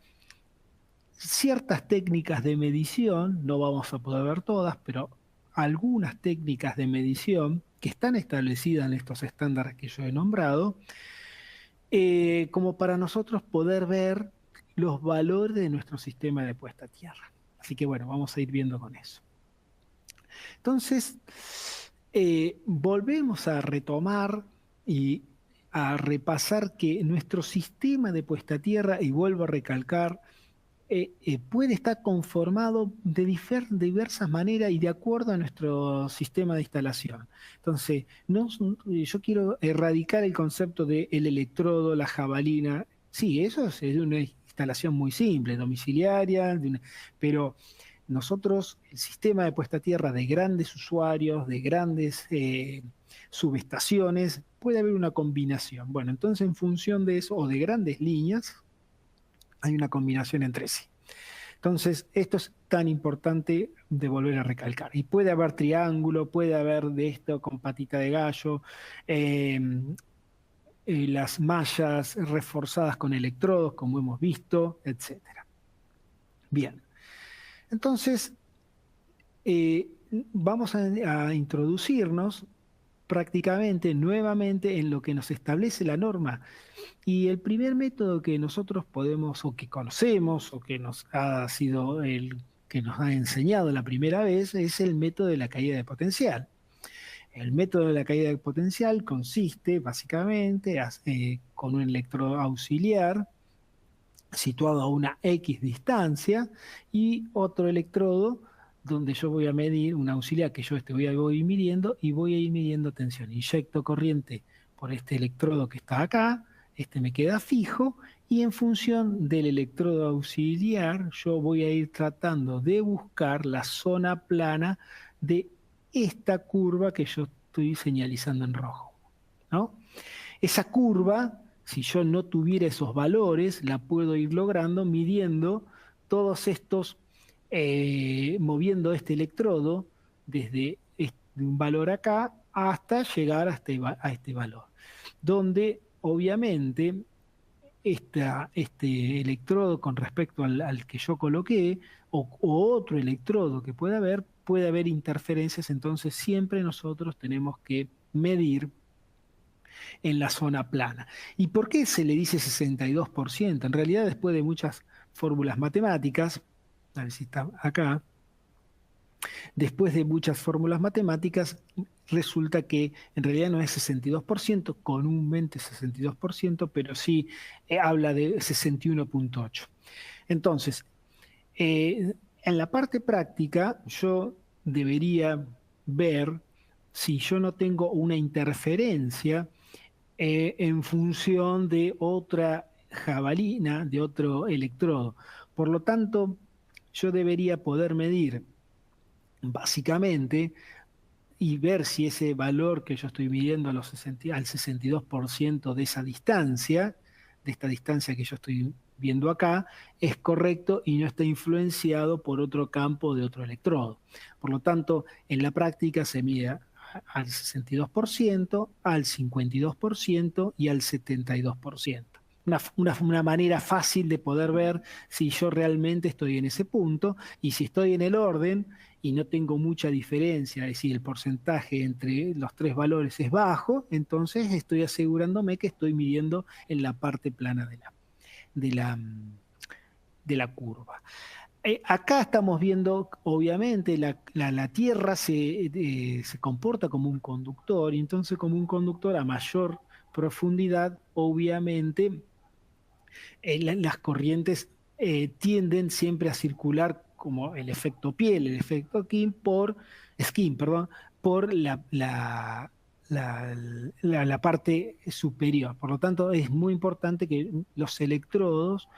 S3: ciertas técnicas de medición, no vamos a poder ver todas, pero algunas técnicas de medición que están establecidas en estos estándares que yo he nombrado, como para nosotros poder ver los valores de nuestro sistema de puesta a tierra. Así que bueno, vamos a ir viendo con eso. Entonces, volvemos a retomar y a repasar que nuestro sistema de puesta a tierra, y vuelvo a recalcar, puede estar conformado de diversas maneras y de acuerdo a nuestro sistema de instalación. Entonces, yo quiero erradicar el concepto de el electrodo, la jabalina. Sí, eso es una instalación muy simple, domiciliaria, pero nosotros, el sistema de puesta a tierra de grandes usuarios, de grandes subestaciones, puede haber una combinación. Bueno, entonces en función de eso, o de grandes líneas, hay una combinación entre sí. Entonces, esto es tan importante de volver a recalcar. Y puede haber triángulo, puede haber de esto con patita de gallo, eh, las mallas reforzadas con electrodos, como hemos visto, etcétera. Bien, entonces vamos a introducirnos prácticamente nuevamente en lo que nos establece la norma. Y el primer método que nosotros podemos, o que conocemos, o que nos ha sido el que nos ha enseñado la primera vez, es el método de la caída de potencial. El método de la caída de potencial consiste básicamente con un electrodo auxiliar situado a una X distancia y otro electrodo donde yo voy a medir, un auxiliar que yo voy a ir midiendo y voy a ir midiendo tensión. Inyecto corriente por este electrodo que está acá, este me queda fijo y en función del electrodo auxiliar yo voy a ir tratando de buscar la zona plana de esta curva que yo estoy señalizando en rojo, ¿no? Esa curva, si yo no tuviera esos valores, la puedo ir logrando midiendo todos estos, moviendo este electrodo desde un valor acá hasta llegar a este valor, donde obviamente este electrodo con respecto al que yo coloqué o otro electrodo que puede haber interferencias, entonces siempre nosotros tenemos que medir en la zona plana. ¿Y por qué se le dice 62%? En realidad, después de muchas fórmulas matemáticas, a ver si está acá, después de muchas fórmulas matemáticas, resulta que en realidad no es 62%, comúnmente 62%, pero sí habla de 61,8. Entonces, en la parte práctica, yo debería ver si yo no tengo una interferencia en función de otra jabalina, de otro electrodo. Por lo tanto, yo debería poder medir básicamente y ver si ese valor que yo estoy midiendo al 62% de esa distancia, de esta distancia que yo estoy viendo acá, es correcto y no está influenciado por otro campo de otro electrodo. Por lo tanto, en la práctica se mide al 62%, al 52% y al 72%. Una manera fácil de poder ver si yo realmente estoy en ese punto y si estoy en el orden y no tengo mucha diferencia, es decir, el porcentaje entre los tres valores es bajo, entonces estoy asegurándome que estoy midiendo en la parte plana de la, de la curva. Acá estamos viendo, obviamente, la Tierra se comporta como un conductor, y entonces como un conductor a mayor profundidad, obviamente, las corrientes tienden siempre a circular como el efecto piel, el efecto skin, perdón, por la parte superior. Por lo tanto, es muy importante que los electrodos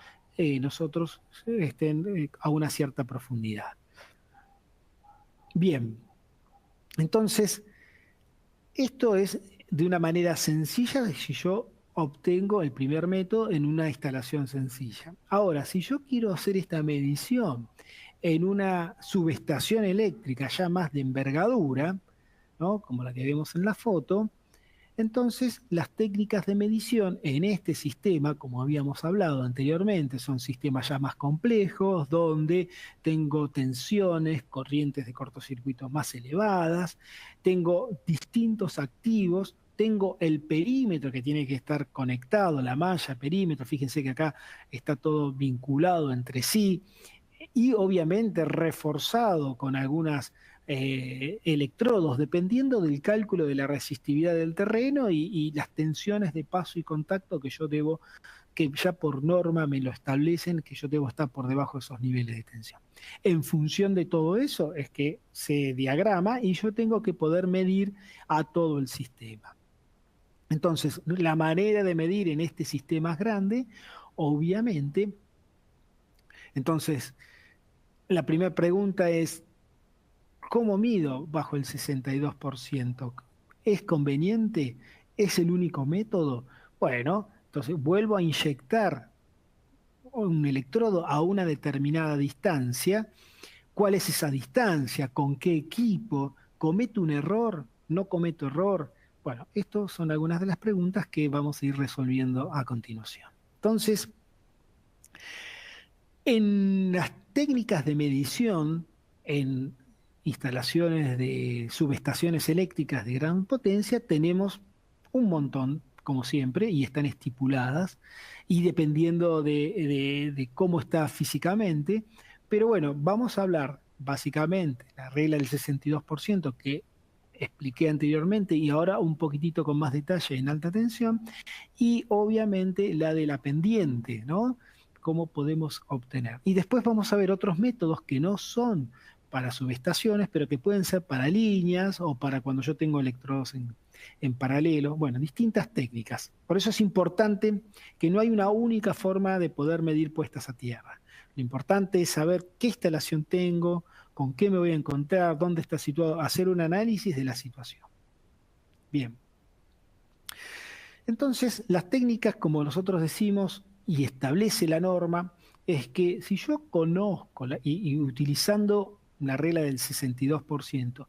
S3: nosotros estén a una cierta profundidad. Bien, entonces, esto es de una manera sencilla de si yo obtengo el primer método en una instalación sencilla. Ahora, si yo quiero hacer esta medición en una subestación eléctrica ya más de envergadura, ¿no? Como la que vemos en la foto, entonces, las técnicas de medición en este sistema, como habíamos hablado anteriormente, son sistemas ya más complejos, donde tengo tensiones, corrientes de cortocircuito más elevadas, tengo distintos activos, tengo el perímetro que tiene que estar conectado, la malla, perímetro, fíjense que acá está todo vinculado entre sí, y obviamente reforzado con algunas electrodos, dependiendo del cálculo de la resistividad del terreno y las tensiones de paso y contacto que yo debo, que ya por norma me lo establecen, que yo debo estar por debajo de esos niveles de tensión. En función de todo eso es que se diagrama y yo tengo que poder medir a todo el sistema. Entonces, la manera de medir en este sistema es grande, obviamente. Entonces, la primera pregunta es, ¿cómo mido bajo el 62%? ¿Es conveniente? ¿Es el único método? Bueno, entonces vuelvo a inyectar un electrodo a una determinada distancia. ¿Cuál es esa distancia? ¿Con qué equipo? ¿Cometo un error? ¿No cometo error? Bueno, estas son algunas de las preguntas que vamos a ir resolviendo a continuación. Entonces, en las técnicas de medición, en instalaciones de subestaciones eléctricas de gran potencia, tenemos un montón, como siempre, y están estipuladas, y dependiendo de cómo está físicamente. Pero bueno, vamos a hablar básicamente la regla del 62% que expliqué anteriormente y ahora un poquitito con más detalle en alta tensión, y obviamente la de la pendiente, ¿no? Cómo podemos obtener. Y después vamos a ver otros métodos que no son para subestaciones, pero que pueden ser para líneas o para cuando yo tengo electrodos en paralelo. Bueno, distintas técnicas. Por eso es importante que no hay una única forma de poder medir puestas a tierra. Lo importante es saber qué instalación tengo, con qué me voy a encontrar, dónde está situado, hacer un análisis de la situación. Bien. Entonces, las técnicas, como nosotros decimos, y establece la norma, es que si yo conozco, y utilizando la regla del 62%,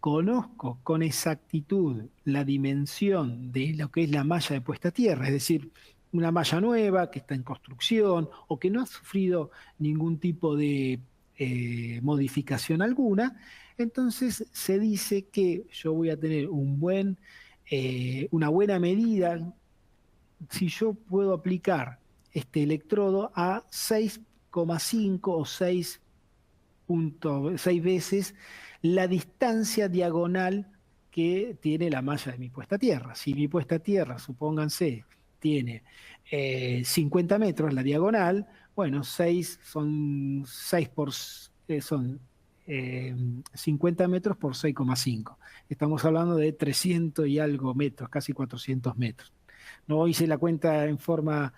S3: conozco con exactitud la dimensión de lo que es la malla de puesta a tierra, es decir, una malla nueva que está en construcción o que no ha sufrido ningún tipo de modificación alguna, entonces se dice que yo voy a tener una buena medida si yo puedo aplicar este electrodo a 6,5 o 6,6 veces la distancia diagonal que tiene la malla de mi puesta a tierra. Si mi puesta a tierra, supónganse, tiene 50 metros la diagonal, bueno, 6 son 6 por son 50 metros por 6,5. Estamos hablando de 300 y algo metros, casi 400 metros. No hice la cuenta en forma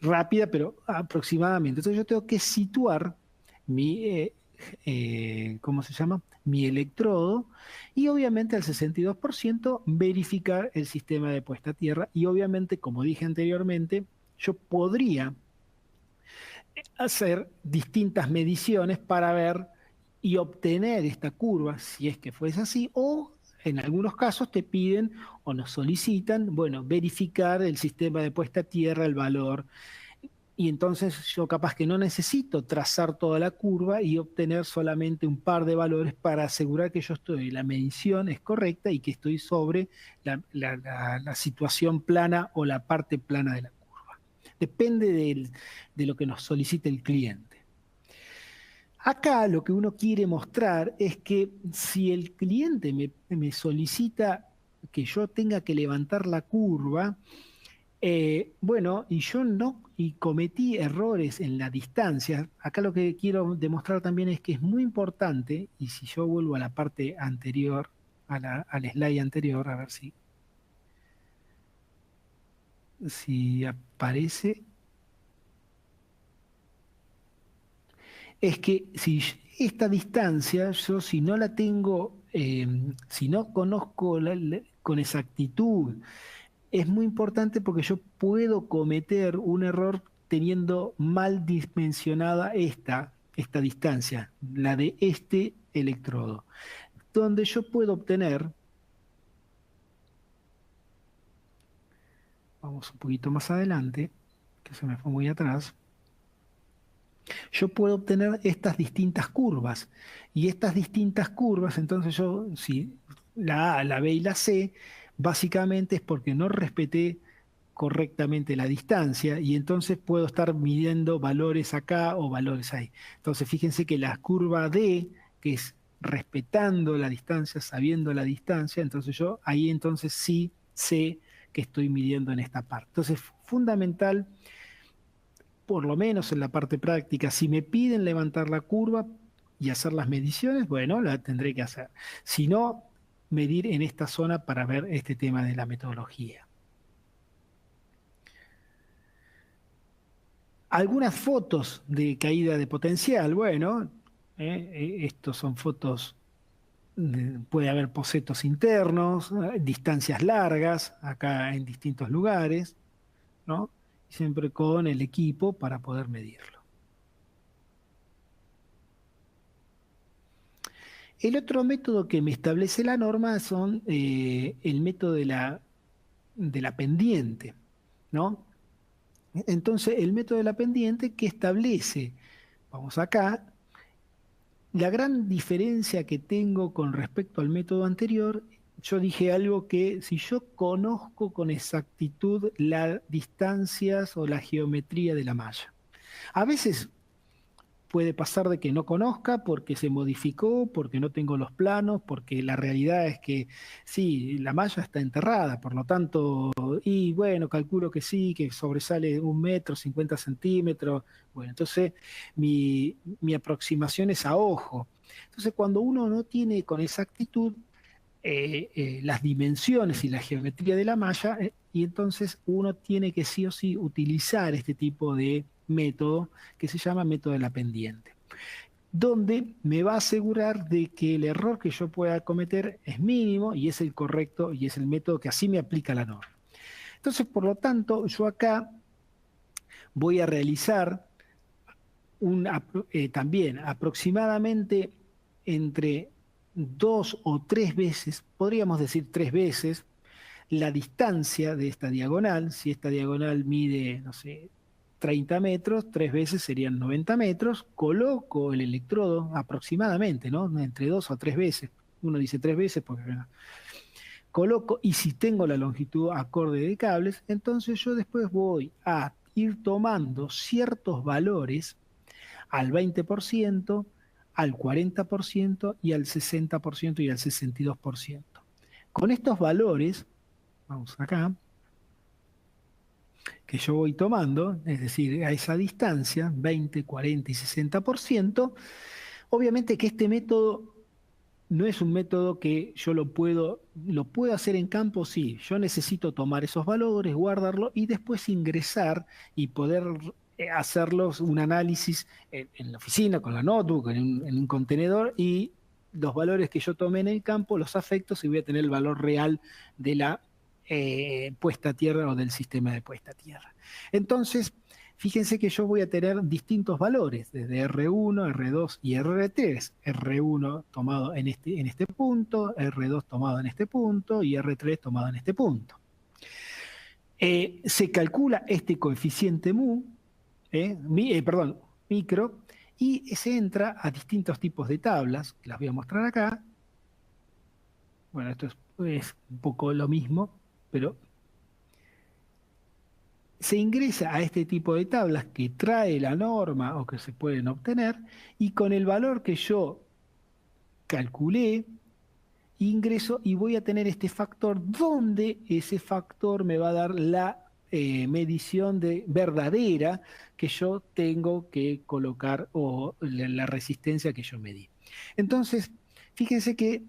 S3: rápida, pero aproximadamente. Entonces yo tengo que situar mi, ¿cómo se llama? Mi electrodo y obviamente al 62% verificar el sistema de puesta a tierra y obviamente, como dije anteriormente, yo podría hacer distintas mediciones para ver y obtener esta curva, si es que fuese así, o en algunos casos te piden o nos solicitan, bueno, verificar el sistema de puesta a tierra, el valor, y entonces yo capaz que no necesito trazar toda la curva y obtener solamente un par de valores para asegurar que la medición es correcta y que estoy sobre la situación plana o la parte plana de la curva. Depende de lo que nos solicite el cliente. Acá lo que uno quiere mostrar es que si el cliente me solicita que yo tenga que levantar la curva, bueno, y yo no, y cometí errores en la distancia, acá lo que quiero demostrar también es que es muy importante, y si yo vuelvo a la parte anterior, al slide anterior, a ver si aparece, es que si esta distancia, yo si no la tengo, si no conozco con exactitud, es muy importante porque yo puedo cometer un error teniendo mal dimensionada esta distancia, la de este electrodo, donde yo puedo obtener, vamos un poquito más adelante, que se me fue muy atrás, yo puedo obtener estas distintas curvas. Y estas distintas curvas, entonces yo, si la A, la B y la C, básicamente es porque no respeté correctamente la distancia y entonces puedo estar midiendo valores acá o valores ahí. Entonces fíjense que la curva D, que es respetando la distancia, sabiendo la distancia, entonces yo ahí entonces sí sé que estoy midiendo en esta parte. Entonces, fundamental, por lo menos en la parte práctica, si me piden levantar la curva y hacer las mediciones, bueno, la tendré que hacer. Si no, medir en esta zona para ver este tema de la metodología. Algunas fotos de caída de potencial, bueno, estos son fotos puede haber bocetos internos, distancias largas, acá en distintos lugares, ¿no? Siempre con el equipo para poder medirlo. El otro método que me establece la norma son el método de la pendiente, ¿no? Entonces, el método de la pendiente que establece, vamos acá, la gran diferencia que tengo con respecto al método anterior, yo dije algo que si yo conozco con exactitud las distancias o la geometría de la malla. A veces puede pasar de que no conozca porque se modificó, porque no tengo los planos, porque la realidad es que sí, la malla está enterrada, por lo tanto, y bueno, calculo que sí, que sobresale 1 metro, 50 centímetros. Bueno, entonces mi aproximación es a ojo. Entonces, cuando uno no tiene con exactitud las dimensiones y la geometría de la malla, y entonces uno tiene que sí o sí utilizar este tipo de método que se llama método de la pendiente, donde me va a asegurar de que el error que yo pueda cometer es mínimo y es el correcto y es el método que así me aplica la norma. Entonces, por lo tanto, yo acá voy a realizar también aproximadamente entre 2 o 3 veces, podríamos decir 3 veces, la distancia de esta diagonal. Si esta diagonal mide, no sé, 30 metros, 3 veces serían 90 metros, coloco el electrodo aproximadamente, ¿no? Entre 2 o 3 veces. Uno dice 3 veces porque bueno, coloco, y si tengo la longitud acorde de cables, entonces yo después voy a ir tomando ciertos valores al 20%, al 40% y al 60% y al 62%. Con estos valores, vamos acá, que yo voy tomando, es decir, a esa distancia, 20, 40 y 60%, obviamente que este método no es un método que yo lo puedo hacer en campo, sí, yo necesito tomar esos valores, guardarlo y después ingresar y poder hacerlos un análisis en la oficina, con la notebook, en un contenedor y los valores que yo tomé en el campo los afecto y voy a tener el valor real de la puesta a tierra o del sistema de puesta a tierra. Entonces, fíjense que yo voy a tener distintos valores, desde R1, R2 y R3. R1 tomado en este punto, R2 tomado en este punto y R3 tomado en este punto. Se calcula este coeficiente mu, micro, y se entra a distintos tipos de tablas, que las voy a mostrar acá. Bueno, esto es un poco lo mismo, pero se ingresa a este tipo de tablas que trae la norma o que se pueden obtener y con el valor que yo calculé, ingreso y voy a tener este factor donde ese factor me va a dar la medición verdadera que yo tengo que colocar o la resistencia que yo medí. Entonces, fíjense que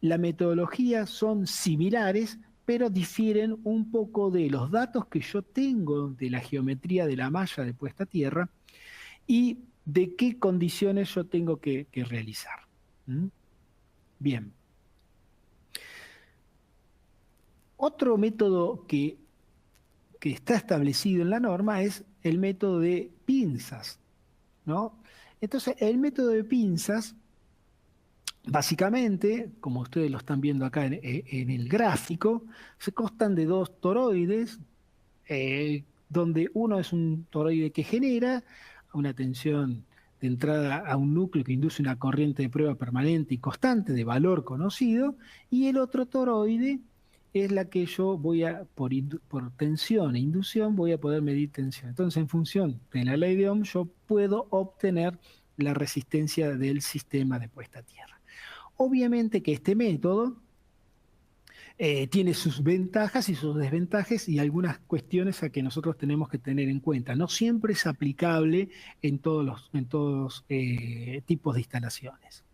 S3: la metodología son similares, pero difieren un poco de los datos que yo tengo de la geometría de la malla de puesta a tierra y de qué condiciones yo tengo que realizar. ¿Mm? Bien. Otro método que está establecido en la norma es el método de pinzas, ¿no? Entonces, el método de pinzas, básicamente, como ustedes lo están viendo acá en el gráfico, se constan de 2 toroides, donde uno es un toroide que genera una tensión de entrada a un núcleo que induce una corriente de prueba permanente y constante de valor conocido, y el otro toroide es la que yo voy a, por tensión e inducción, voy a poder medir tensión. Entonces, en función de la ley de Ohm, yo puedo obtener la resistencia del sistema de puesta a tierra. Obviamente que este método tiene sus ventajas y sus desventajas y algunas cuestiones a que nosotros tenemos que tener en cuenta. No siempre es aplicable en todos tipos de instalaciones.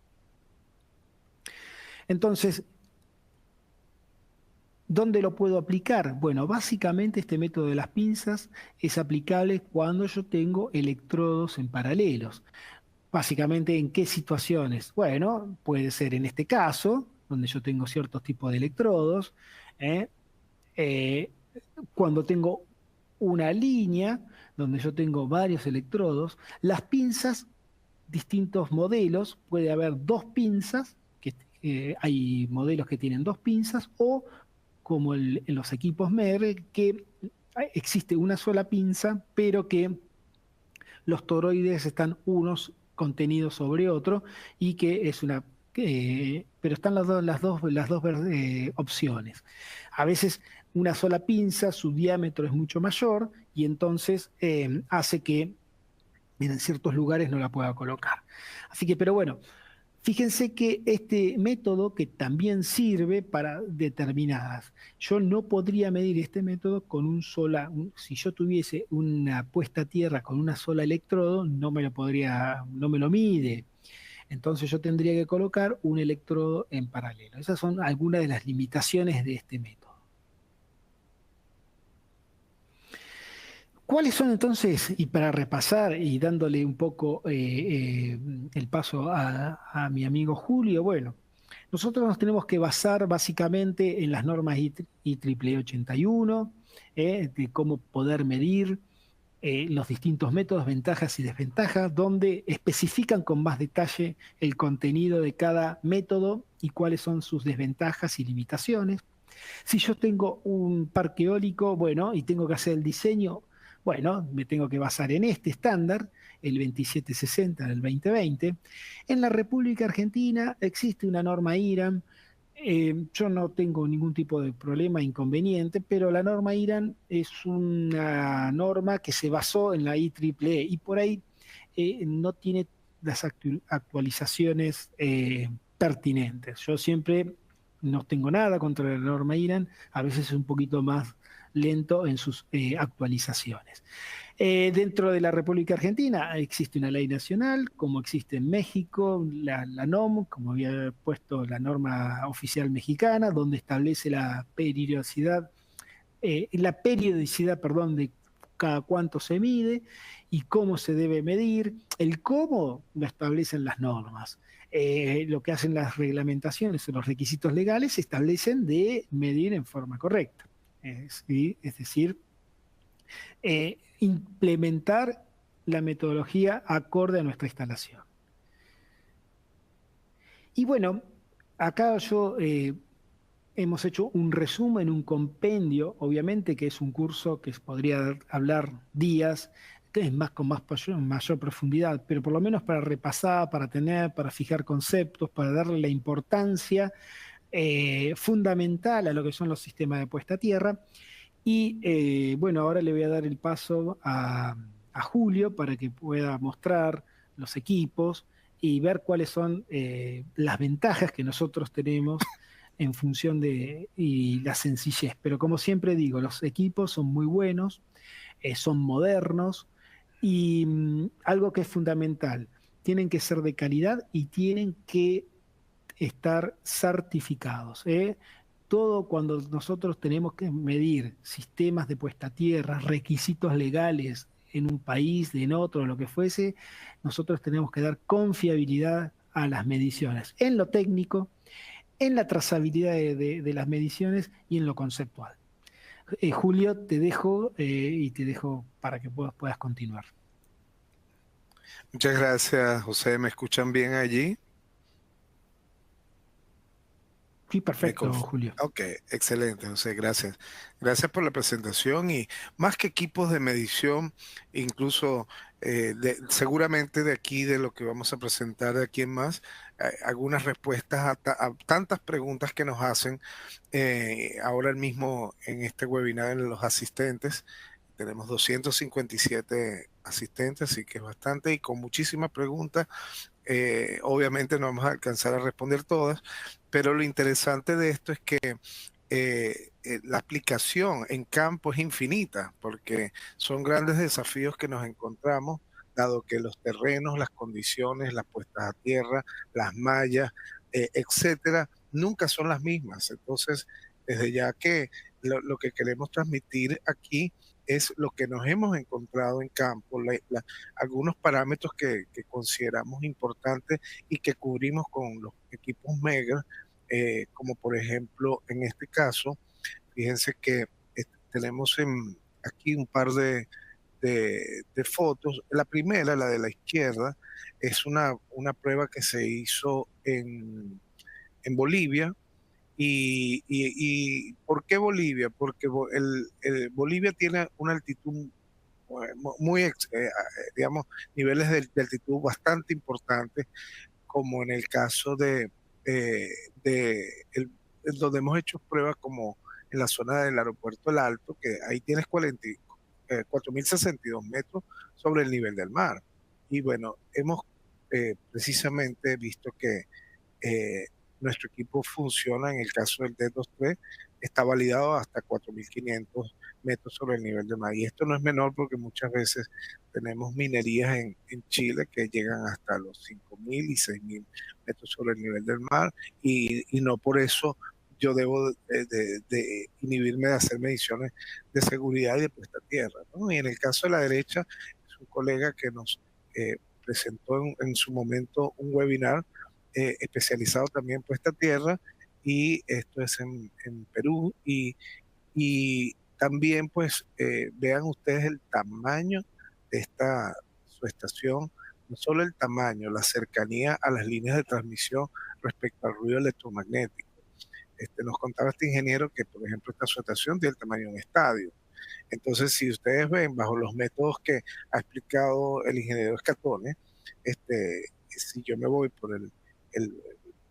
S3: Entonces, ¿dónde lo puedo aplicar? Bueno, básicamente este método de las pinzas es aplicable cuando yo tengo electrodos en paralelos. Básicamente, ¿en qué situaciones? Bueno, puede ser en este caso, donde yo tengo ciertos tipos de electrodos, ¿eh? Eh, cuando tengo una línea donde yo tengo varios electrodos, las pinzas, distintos modelos, puede haber dos pinzas, que hay modelos que tienen dos pinzas, o como en los equipos MER, que existe una sola pinza, pero que los toroides están unos contenidos sobre otro y que es una... pero están las dos opciones. A veces una sola pinza, su diámetro es mucho mayor y entonces hace que en ciertos lugares no la pueda colocar. Así que, pero bueno, fíjense que este método que también sirve para determinadas. Yo no podría medir este método con si yo tuviese una puesta a tierra con una sola electrodo, no me lo mide. Entonces yo tendría que colocar un electrodo en paralelo. Esas son algunas de las limitaciones de este método. ¿Cuáles son entonces, y para repasar y dándole un poco el paso a mi amigo Julio? Bueno, nosotros nos tenemos que basar básicamente en las normas IEEE 81, de cómo poder medir los distintos métodos, ventajas y desventajas, donde especifican con más detalle el contenido de cada método y cuáles son sus desventajas y limitaciones. Si yo tengo un parque eólico, bueno, y tengo que hacer el diseño, bueno, me tengo que basar en este estándar, el 2760 del 2020. En la República Argentina existe una norma IRAM. Yo no tengo ningún tipo de problema, inconveniente, pero la norma IRAM es una norma que se basó en la IEEE y por ahí no tiene las actualizaciones pertinentes. Yo siempre no tengo nada contra la norma IRAM, a veces es un poquito más lento en sus actualizaciones. Dentro de la República Argentina existe una ley nacional, como existe en México, la NOM, como había puesto la norma oficial mexicana, donde establece la periodicidad, perdón, de cada cuánto se mide y cómo se debe medir. El cómo lo establecen las normas. Lo que hacen las reglamentaciones o los requisitos legales establecen de medir en forma correcta. Es decir, implementar la metodología acorde a nuestra instalación. Y bueno, acá hemos hecho un resumen, un compendio, obviamente que es un curso que podría hablar días, que es con mayor profundidad, pero por lo menos para repasar, para fijar conceptos, para darle la importancia fundamental a lo que son los sistemas de puesta a tierra. Y bueno, ahora le voy a dar el paso a Julio para que pueda mostrar los equipos y ver cuáles son las ventajas que nosotros tenemos en función y la sencillez. Pero como siempre digo, los equipos son muy buenos, son modernos y algo que es fundamental, tienen que ser de calidad y tienen que estar certificados. Todo cuando nosotros tenemos que medir sistemas de puesta a tierra, requisitos legales en un país, en otro, lo que fuese, nosotros tenemos que dar confiabilidad a las mediciones, en lo técnico, en la trazabilidad de las mediciones y en lo conceptual. Julio, te dejo y te dejo para que puedas continuar.
S2: Muchas gracias, José. ¿Me escuchan bien allí?
S3: Sí, perfecto, Julio.
S2: Ok, excelente, José, gracias. Gracias por la presentación y más que equipos de medición, incluso seguramente de aquí, de lo que vamos a presentar de aquí en más, algunas respuestas a tantas preguntas que nos hacen ahora mismo en este webinar en los asistentes. Tenemos 257 asistentes, así que es bastante y con muchísimas preguntas. Obviamente no vamos a alcanzar a responder todas, pero lo interesante de esto es que la aplicación en campo es infinita, porque son grandes desafíos que nos encontramos, dado que los terrenos, las condiciones, las puestas a tierra, las mallas, etcétera, nunca son las mismas. Entonces, desde ya que lo que queremos transmitir aquí es lo que nos hemos encontrado en campo, algunos parámetros que consideramos importantes y que cubrimos con los equipos Mega, como por ejemplo en este caso, fíjense que tenemos aquí un par de fotos. La primera, la de la izquierda, es una prueba que se hizo en Bolivia. ¿Y por qué Bolivia? Porque Bolivia tiene una altitud muy, digamos, niveles de altitud bastante importantes, como en el caso eh, de donde hemos hecho pruebas como en la zona del aeropuerto El Alto, que ahí tienes 4.062 metros sobre el nivel del mar. Y bueno, hemos precisamente visto que eh, nuestro equipo funciona en el caso del D23, está validado hasta 4.500 metros sobre el nivel del mar. Y esto no es menor porque muchas veces tenemos minerías en Chile que llegan hasta los 5.000 y 6.000 metros sobre el nivel del mar, y no por eso yo debo de inhibirme de hacer mediciones de seguridad y de puesta a tierra, ¿no? Y en el caso de la derecha, es un colega que nos presentó en su momento un webinar especializado también en puesta a tierra, y esto es en Perú, y también pues vean ustedes el tamaño de su estación, no solo el tamaño, la cercanía a las líneas de transmisión respecto al ruido electromagnético. Nos contaba este ingeniero que, por ejemplo, esta su estación tiene el tamaño de un estadio. Entonces, si ustedes ven bajo los métodos que ha explicado el ingeniero Escatone, si yo me voy por el,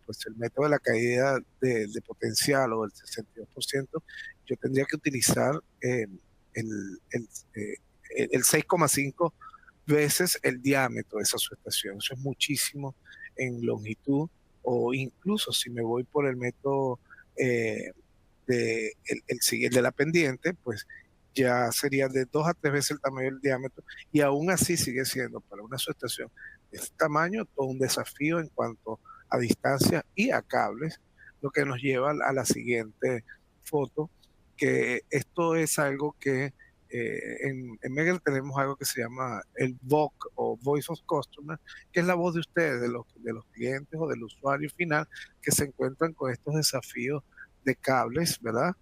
S2: pues el método de la caída de potencial o del 62%, yo tendría que utilizar el, el, eh, el 6,5 veces el diámetro de esa subestación. Eso es muchísimo en longitud, o incluso si me voy por el método el de la pendiente, pues ya sería de 2 a 3 veces el tamaño del diámetro, y aún así sigue siendo para una subestación de este tamaño todo un desafío en cuanto a distancia y a cables, lo que nos lleva a la siguiente foto, que esto es algo que en Megger tenemos algo que se llama el VOC o Voice of Customer, que es la voz de ustedes, de los clientes o del usuario final que se encuentran con estos desafíos de cables, ¿verdad?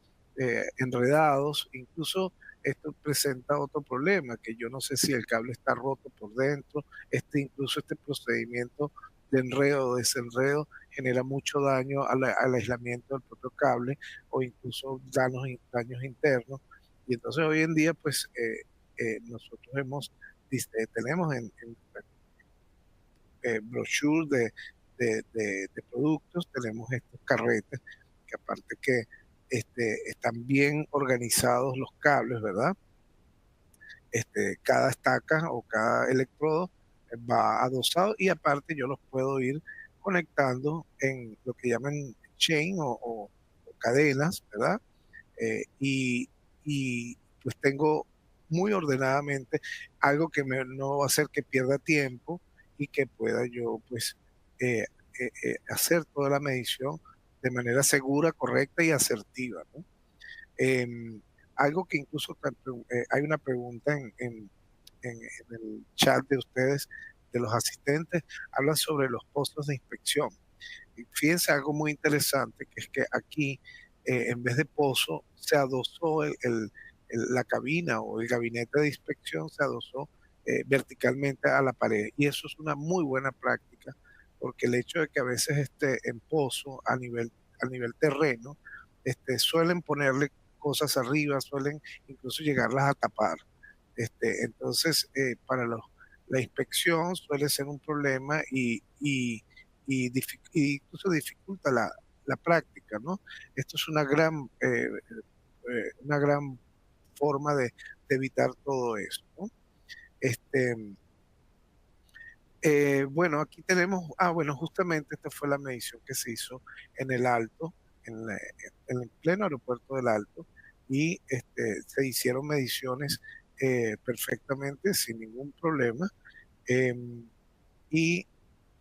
S2: Enredados. Incluso esto presenta otro problema, que yo no sé si el cable está roto por dentro. Incluso este procedimiento de enredo o desenredo genera mucho daño al aislamiento del propio cable, o incluso daños internos. Y entonces hoy en día, pues nosotros tenemos en brochure de productos, tenemos estos carretes que, aparte que están bien organizados los cables, ¿verdad? Cada estaca o cada electrodo va adosado, y aparte yo los puedo ir conectando en lo que llaman chain o cadenas, ¿verdad? Y pues tengo muy ordenadamente algo que no va a hacer que pierda tiempo, y que pueda yo pues hacer toda la medición de manera segura, correcta y asertiva, ¿no? Em, Algo que incluso hay una pregunta en el chat de ustedes, de los asistentes, hablan sobre los postos de inspección. Y fíjense algo muy interesante, que es que aquí, en vez de pozo, se adosó la cabina o el gabinete de inspección, se adosó verticalmente a la pared. Y eso es una muy buena práctica, porque el hecho de que a veces en pozo, a nivel terreno, suelen ponerle cosas arriba, suelen incluso llegarlas a tapar. Entonces, la inspección suele ser un problema, y incluso dificulta la práctica, ¿no? Esto es una gran forma de evitar todo eso, ¿no? Este, bueno, aquí tenemos, bueno, justamente esta fue la medición que se hizo en el Alto, en el pleno aeropuerto del Alto, y se hicieron mediciones perfectamente, sin ningún problema. Y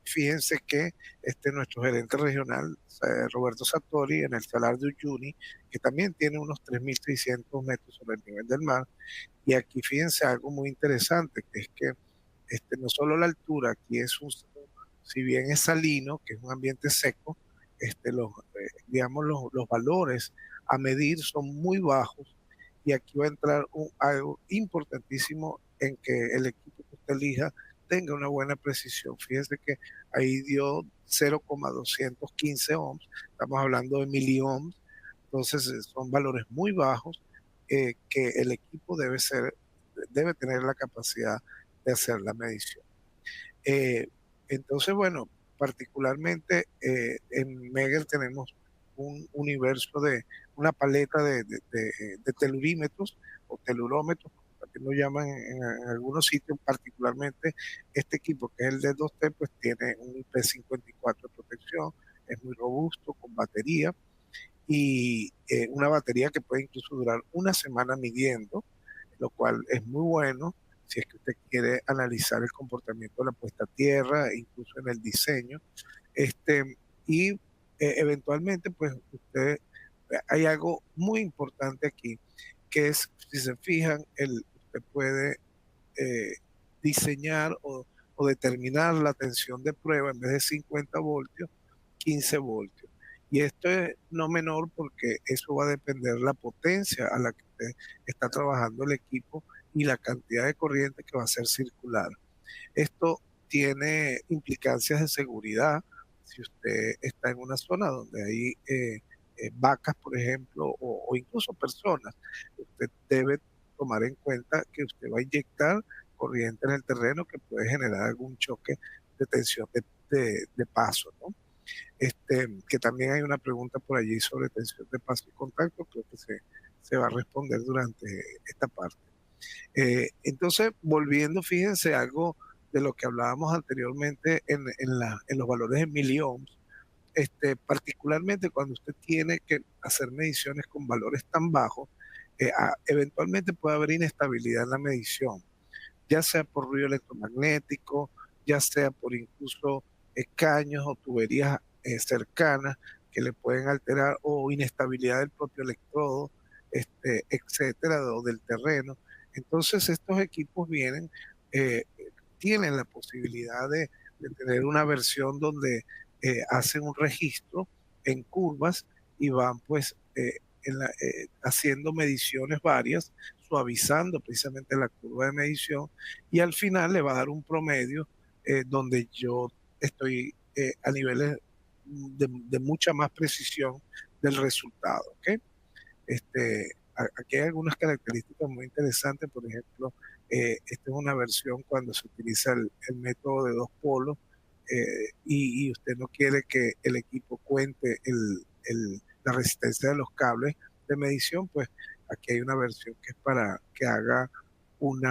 S2: fíjense que nuestro gerente regional, Roberto Sartori, en el Salar de Uyuni, que también tiene unos 3.600 metros sobre el nivel del mar, y aquí fíjense algo muy interesante, que es que no solo la altura, aquí si bien es salino, que es un ambiente seco, digamos, los valores a medir son muy bajos, y aquí va a entrar algo importantísimo en que el equipo que usted elija tenga una buena precisión. Fíjese que ahí dio 0,215 ohms, estamos hablando de miliohms, entonces son valores muy bajos, que el equipo debe tener la capacidad de hacer la medición. Eh, entonces, bueno, particularmente en Meger tenemos un universo una paleta de telurímetros o telurómetros, como también lo llaman en algunos sitios. Particularmente este equipo, que es el D2T, pues tiene un IP54 de protección, es muy robusto, con batería, y una batería que puede incluso durar una semana midiendo, lo cual es muy bueno si es que usted quiere analizar el comportamiento de la puesta a tierra, incluso en el diseño. Y eventualmente, pues hay algo muy importante aquí, que es, si se fijan, usted puede eh, diseñar o determinar la tensión de prueba en vez de 50 voltios, 15 voltios. Y esto es no menor porque eso va a depender la potencia a la que usted está trabajando el equipo y la cantidad de corriente que va a ser circular. Esto tiene implicancias de seguridad. Si usted está en una zona donde hay vacas, por ejemplo, o incluso personas, usted debe tomar en cuenta que usted va a inyectar corriente en el terreno que puede generar algún choque de tensión de paso, ¿no? Que también hay una pregunta por allí sobre tensión de paso y contacto, creo que se va a responder durante esta parte. Entonces, volviendo, fíjense algo de lo que hablábamos anteriormente en los valores de miliohms, particularmente cuando usted tiene que hacer mediciones con valores tan bajos, eventualmente puede haber inestabilidad en la medición, ya sea por ruido electromagnético, ya sea por incluso caños o tuberías cercanas que le pueden alterar, o inestabilidad del propio electrodo, etcétera, o del terreno. Entonces estos equipos eh, tienen la posibilidad de tener una versión donde hacen un registro en curvas y van pues haciendo mediciones varias, suavizando precisamente la curva de medición, y al final le va a dar un promedio donde yo estoy a niveles de mucha más precisión del resultado. ¿Okay? Aquí hay algunas características muy interesantes. Por ejemplo, esta es una versión cuando se utiliza el método de dos polos, y usted no quiere que el equipo cuente la resistencia de los cables de medición, pues aquí hay una versión que es para que haga un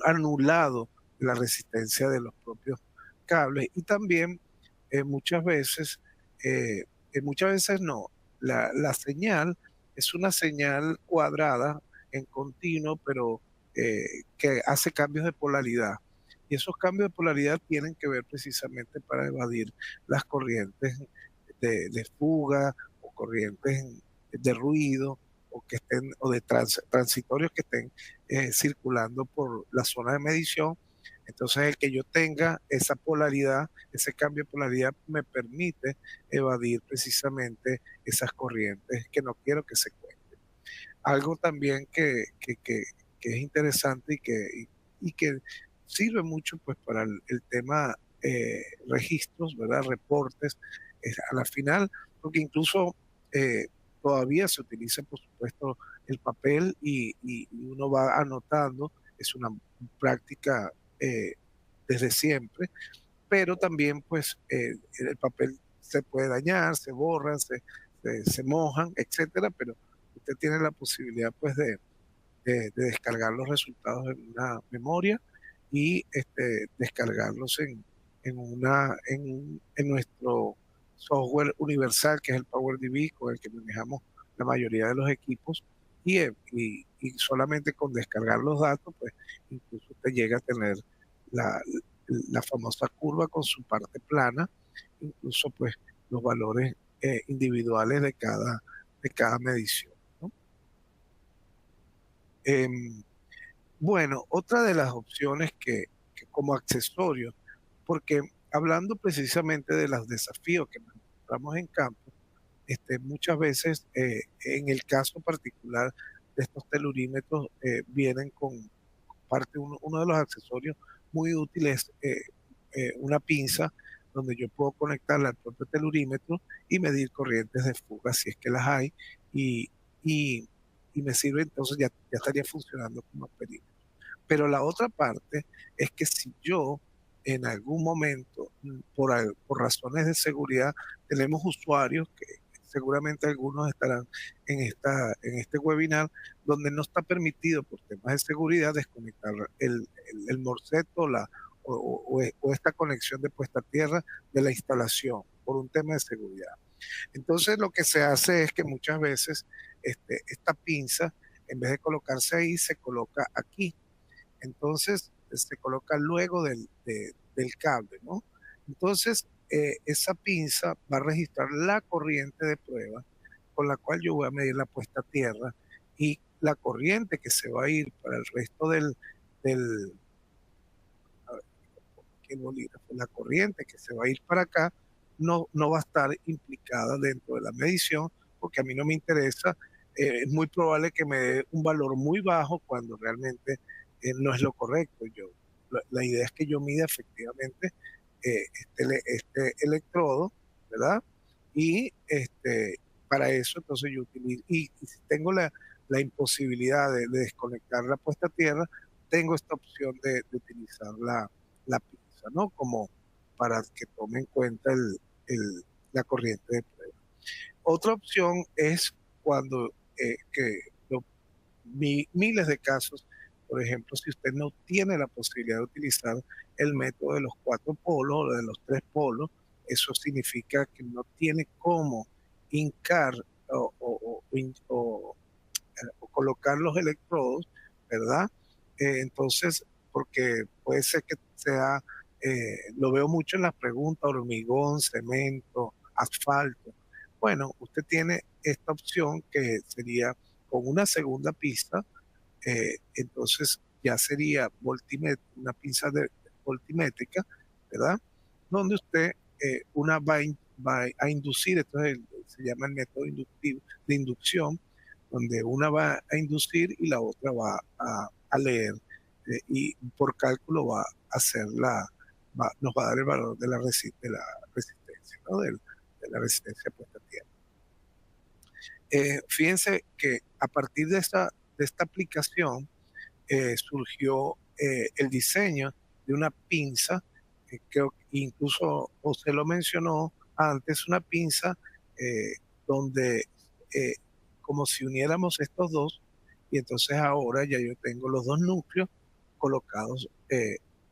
S2: anulado de la resistencia de los propios cables. Y también muchas veces, muchas veces no, la señal es una señal cuadrada en continuo, pero que hace cambios de polaridad. Y esos cambios de polaridad tienen que ver precisamente para evadir las corrientes de fuga o corrientes de ruido, o que estén, o de transitorios que estén circulando por la zona de medición. Entonces, el que yo tenga esa polaridad, ese cambio de polaridad, me permite evadir precisamente esas corrientes que no quiero que se cuenten. Algo también que es interesante y que sirve mucho pues para el tema registros, ¿verdad? Reportes, a la final, porque incluso eh, todavía se utiliza, por supuesto, el papel, y uno va anotando, es una práctica desde siempre, pero también pues el papel se puede dañar, se borran, se mojan, etcétera, pero usted tiene la posibilidad pues de descargar los resultados en una memoria y descargarlos en nuestro software universal, que es el PowerDB, con el que manejamos la mayoría de los equipos, y solamente con descargar los datos, pues incluso usted llega a tener la, la famosa curva con su parte plana, incluso pues los valores individuales de cada medición, ¿no? Em, bueno, otra de las opciones que como accesorio, porque hablando precisamente de los desafíos que nos encontramos en campo, muchas veces en el caso particular de estos telurímetros vienen con uno de los accesorios muy útiles, una pinza donde yo puedo conectarla al propio telurímetro y medir corrientes de fuga si es que las hay, y, y, y me sirve, entonces ya estaría funcionando como perímetro. Pero la otra parte es que si yo en algún momento, por razones de seguridad, tenemos usuarios que seguramente algunos estarán en este webinar, donde no está permitido por temas de seguridad desconectar el morset o esta conexión de puesta a tierra de la instalación por un tema de seguridad. Entonces lo que se hace es que muchas veces esta pinza, en vez de colocarse ahí, se coloca aquí. Entonces se coloca luego del cable, ¿no? Entonces esa pinza va a registrar la corriente de prueba con la cual yo voy a medir la puesta a tierra, y la corriente que se va a ir para el resto del a ver, aquí el bolígrafo, la corriente que se va a ir para acá no va a estar implicada dentro de la medición, porque a mí no me interesa. Es muy probable que me dé un valor muy bajo cuando realmente no es lo correcto. La idea es que yo mida efectivamente este electrodo, ¿verdad? Y para eso entonces yo utilizo, y si tengo la imposibilidad de desconectar la puesta a tierra, tengo esta opción de utilizar la pinza, ¿no? Como para que tome en cuenta la corriente de prueba. Otra opción es cuando miles de casos, por ejemplo, si usted no tiene la posibilidad de utilizar el método de los 4 polos o de los 3 polos, eso significa que no tiene cómo hincar o colocar los electrodos, ¿verdad? Entonces, porque puede ser que sea, lo veo mucho en las preguntas, hormigón, cemento, asfalto. Bueno, usted tiene esta opción que sería con una segunda pista, entonces ya sería una pinza voltimétrica, ¿verdad? Donde usted va a inducir, entonces se llama el método inductivo de inducción, donde una va a inducir y la otra va a leer, y por cálculo va a hacer nos va a dar el valor de la resistencia, ¿no? De la resistencia puesta a tierra. Fíjense que a partir de esta aplicación surgió el diseño de una pinza, que incluso José lo mencionó antes, una pinza donde eh, como si uniéramos estos dos, y entonces ahora ya yo tengo los dos núcleos colocados,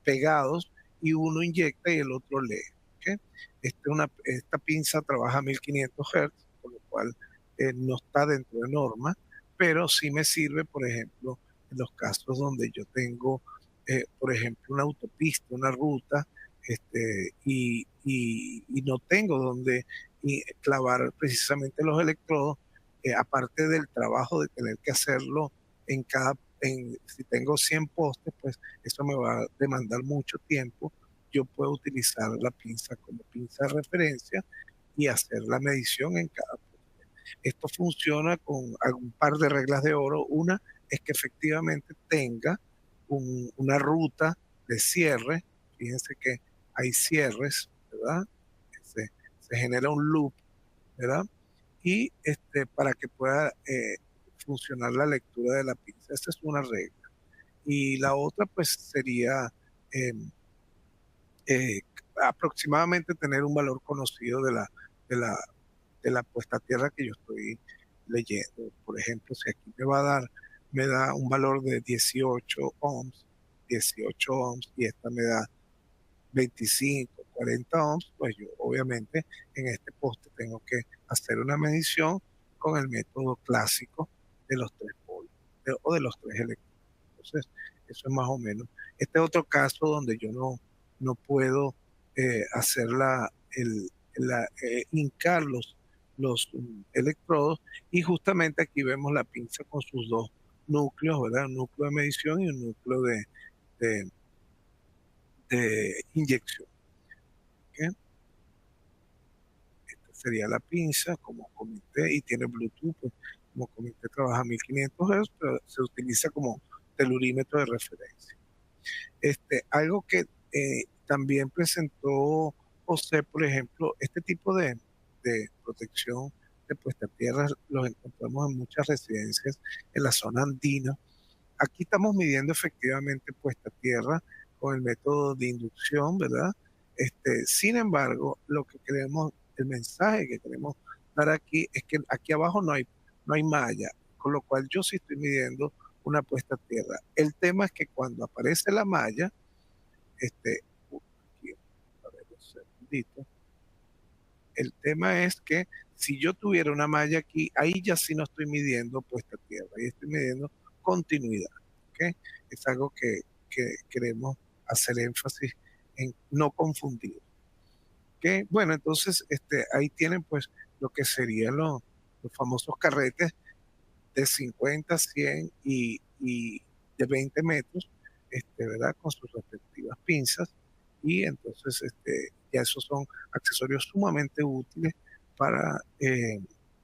S2: pegados, y uno inyecta y el otro lee. ¿Okay? Esta pinza trabaja a 1500 Hz, por lo cual no está dentro de norma, pero sí me sirve, por ejemplo, en los casos donde yo tengo, por ejemplo, una autopista, una ruta, y no tengo donde clavar precisamente los electrodos, aparte del trabajo de tener que hacerlo si tengo 100 postes, pues eso me va a demandar mucho tiempo. Yo puedo utilizar la pinza como pinza de referencia y hacer la medición en cada poste. Esto funciona con un par de reglas de oro. Una es que efectivamente tenga una ruta de cierre. Fíjense que hay cierres, ¿verdad? Se genera un loop, ¿verdad? Y para que pueda funcionar la lectura de la pinza. Esa es una regla. Y la otra pues sería eh, eh, aproximadamente tener un valor conocido de la, de la puesta a tierra que yo estoy leyendo. Por ejemplo, si aquí me da un valor de 18 ohms, y esta me da 25, 40 ohms, pues yo obviamente en este poste tengo que hacer una medición con el método clásico de los 3 polos o de los 3 electrones. Entonces, eso es más o menos. Este es otro caso donde yo no puedo hacer hincar los electrodos, y justamente aquí vemos la pinza con sus dos núcleos, ¿verdad? Un núcleo de medición y un núcleo de, de inyección. ¿Ok? Esta sería la pinza, como comenté, y tiene Bluetooth, pues, como comenté, trabaja a 1500 Hz, pero se utiliza como telurímetro de referencia. Algo que también presentó José, por ejemplo, este tipo de protección de puesta a tierra los encontramos en muchas residencias en la zona andina. Aquí estamos midiendo efectivamente puesta a tierra con el método de inducción, ¿verdad? Sin embargo, lo que queremos, el mensaje que queremos dar aquí es que aquí abajo no hay malla, con lo cual yo sí estoy midiendo una puesta a tierra. El tema es que cuando aparece la malla, aquí, a ver, un segundito. El tema es que si yo tuviera una malla aquí, ahí ya sí no estoy midiendo puesta a tierra, ahí estoy midiendo continuidad. ¿Ok? Es algo que queremos hacer énfasis en no confundir. ¿Ok? Bueno, entonces ahí tienen pues lo que serían los famosos carretes de 50, 100 y de 20 metros, ¿verdad? Con sus respectivas pinzas. Y entonces ya esos son accesorios sumamente útiles para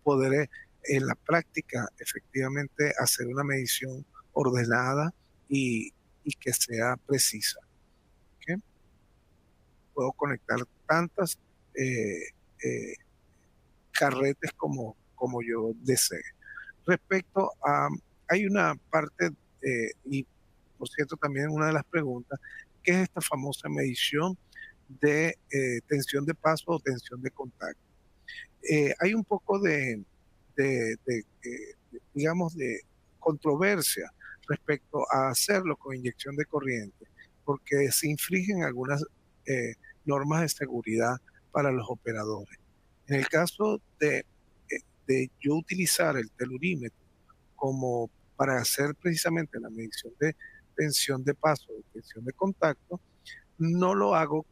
S2: poder en la práctica efectivamente hacer una medición ordenada y que sea precisa. ¿Ok? Puedo conectar tantas eh, eh, carretes como yo desee. Respecto a, hay una parte, y por cierto también una de las preguntas, ¿qué es esta famosa medición de tensión de paso o tensión de contacto? Hay un poco digamos, de controversia respecto a hacerlo con inyección de corriente, porque se infringen algunas normas de seguridad para los operadores. En el caso de yo utilizar el telurímetro como para hacer precisamente la medición de tensión de paso, de tensión de contacto, no lo hago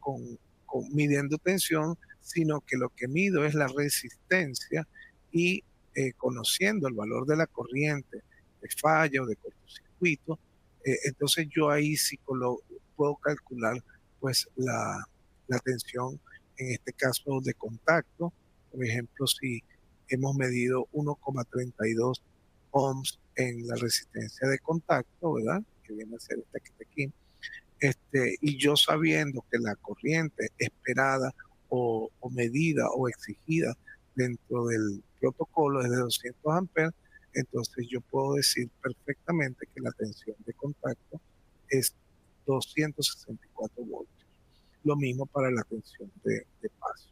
S2: midiendo tensión, sino que lo que mido es la resistencia y conociendo el valor de la corriente de falla o de cortocircuito, entonces yo ahí sí puedo calcular pues la tensión, en este caso de contacto. Por ejemplo, si hemos medido 1,32 ohms en la resistencia de contacto, ¿verdad? Que viene a ser esta que está aquí, y yo sabiendo que la corriente esperada o medida o exigida dentro del protocolo es de 200 amperes, entonces yo puedo decir perfectamente que la tensión de contacto es 264 voltios. Lo mismo para la tensión de paso.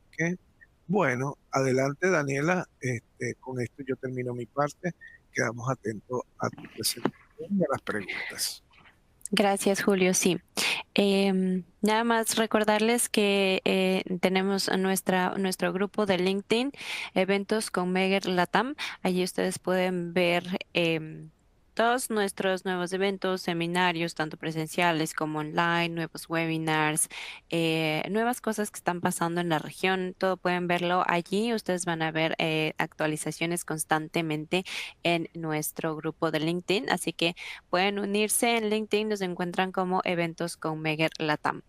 S2: ¿Ok? Bueno, adelante Daniela, con esto yo termino mi parte. Quedamos atentos a tu presentación y a las preguntas.
S1: Gracias, Julio. Sí. Nada más recordarles que tenemos nuestro grupo de LinkedIn, Eventos con Meger Latam. Allí ustedes pueden ver todos nuestros nuevos eventos, seminarios, tanto presenciales como online, nuevos webinars, nuevas cosas que están pasando en la región. Todo pueden verlo allí. Ustedes van a ver actualizaciones constantemente en nuestro grupo de LinkedIn. Así que pueden unirse en LinkedIn, nos encuentran como Eventos con Meger Latam.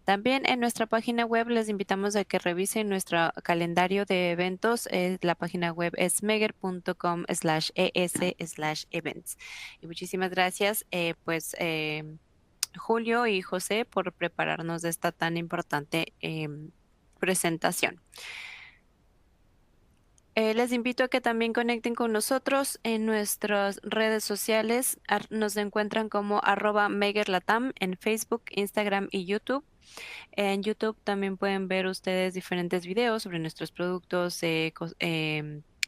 S1: También en nuestra página web les invitamos a que revisen nuestro calendario de eventos. La página web es meger.com/es/events. Y muchísimas gracias, Julio y José, por prepararnos de esta tan importante presentación. Les invito a que también conecten con nosotros en nuestras redes sociales. Nos encuentran como @megerlatam en Facebook, Instagram y YouTube. En YouTube también pueden ver ustedes diferentes videos sobre nuestros productos,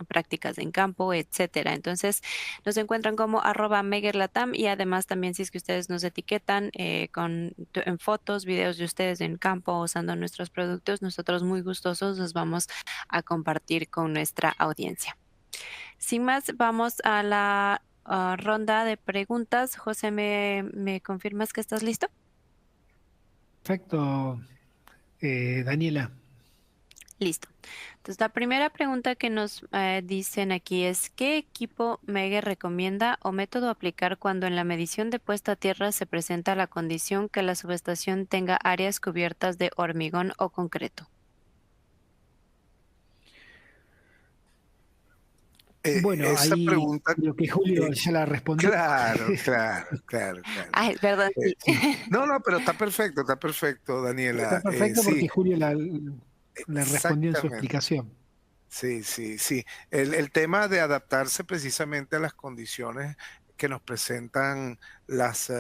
S1: prácticas en campo, etcétera. Entonces, nos encuentran como @megerlatam y además también si es que ustedes nos etiquetan en fotos, videos de ustedes en campo usando nuestros productos, nosotros muy gustosos los vamos a compartir con nuestra audiencia. Sin más, vamos a la ronda de preguntas. José, ¿me confirmas que estás listo?
S3: Perfecto, Daniela.
S1: Listo. Entonces, la primera pregunta que nos dicen aquí es, ¿qué equipo Megue recomienda o método aplicar cuando en la medición de puesta a tierra se presenta la condición que la subestación tenga áreas cubiertas de hormigón o concreto?
S3: Bueno,
S2: Esa
S3: ahí
S2: pregunta,
S3: lo que Julio
S2: eh,
S3: ya la respondió.
S2: claro, claro, claro, claro.
S1: Ay, perdón, sí.
S2: Sí. No, no, pero está perfecto,
S3: Está
S2: Daniela.
S3: perfecto
S2: Sí,
S3: porque Julio la respondió en su
S2: exactamente.
S3: explicación.
S2: Sí, sí, sí. El tema de adaptarse precisamente a las condiciones que nos presentan las,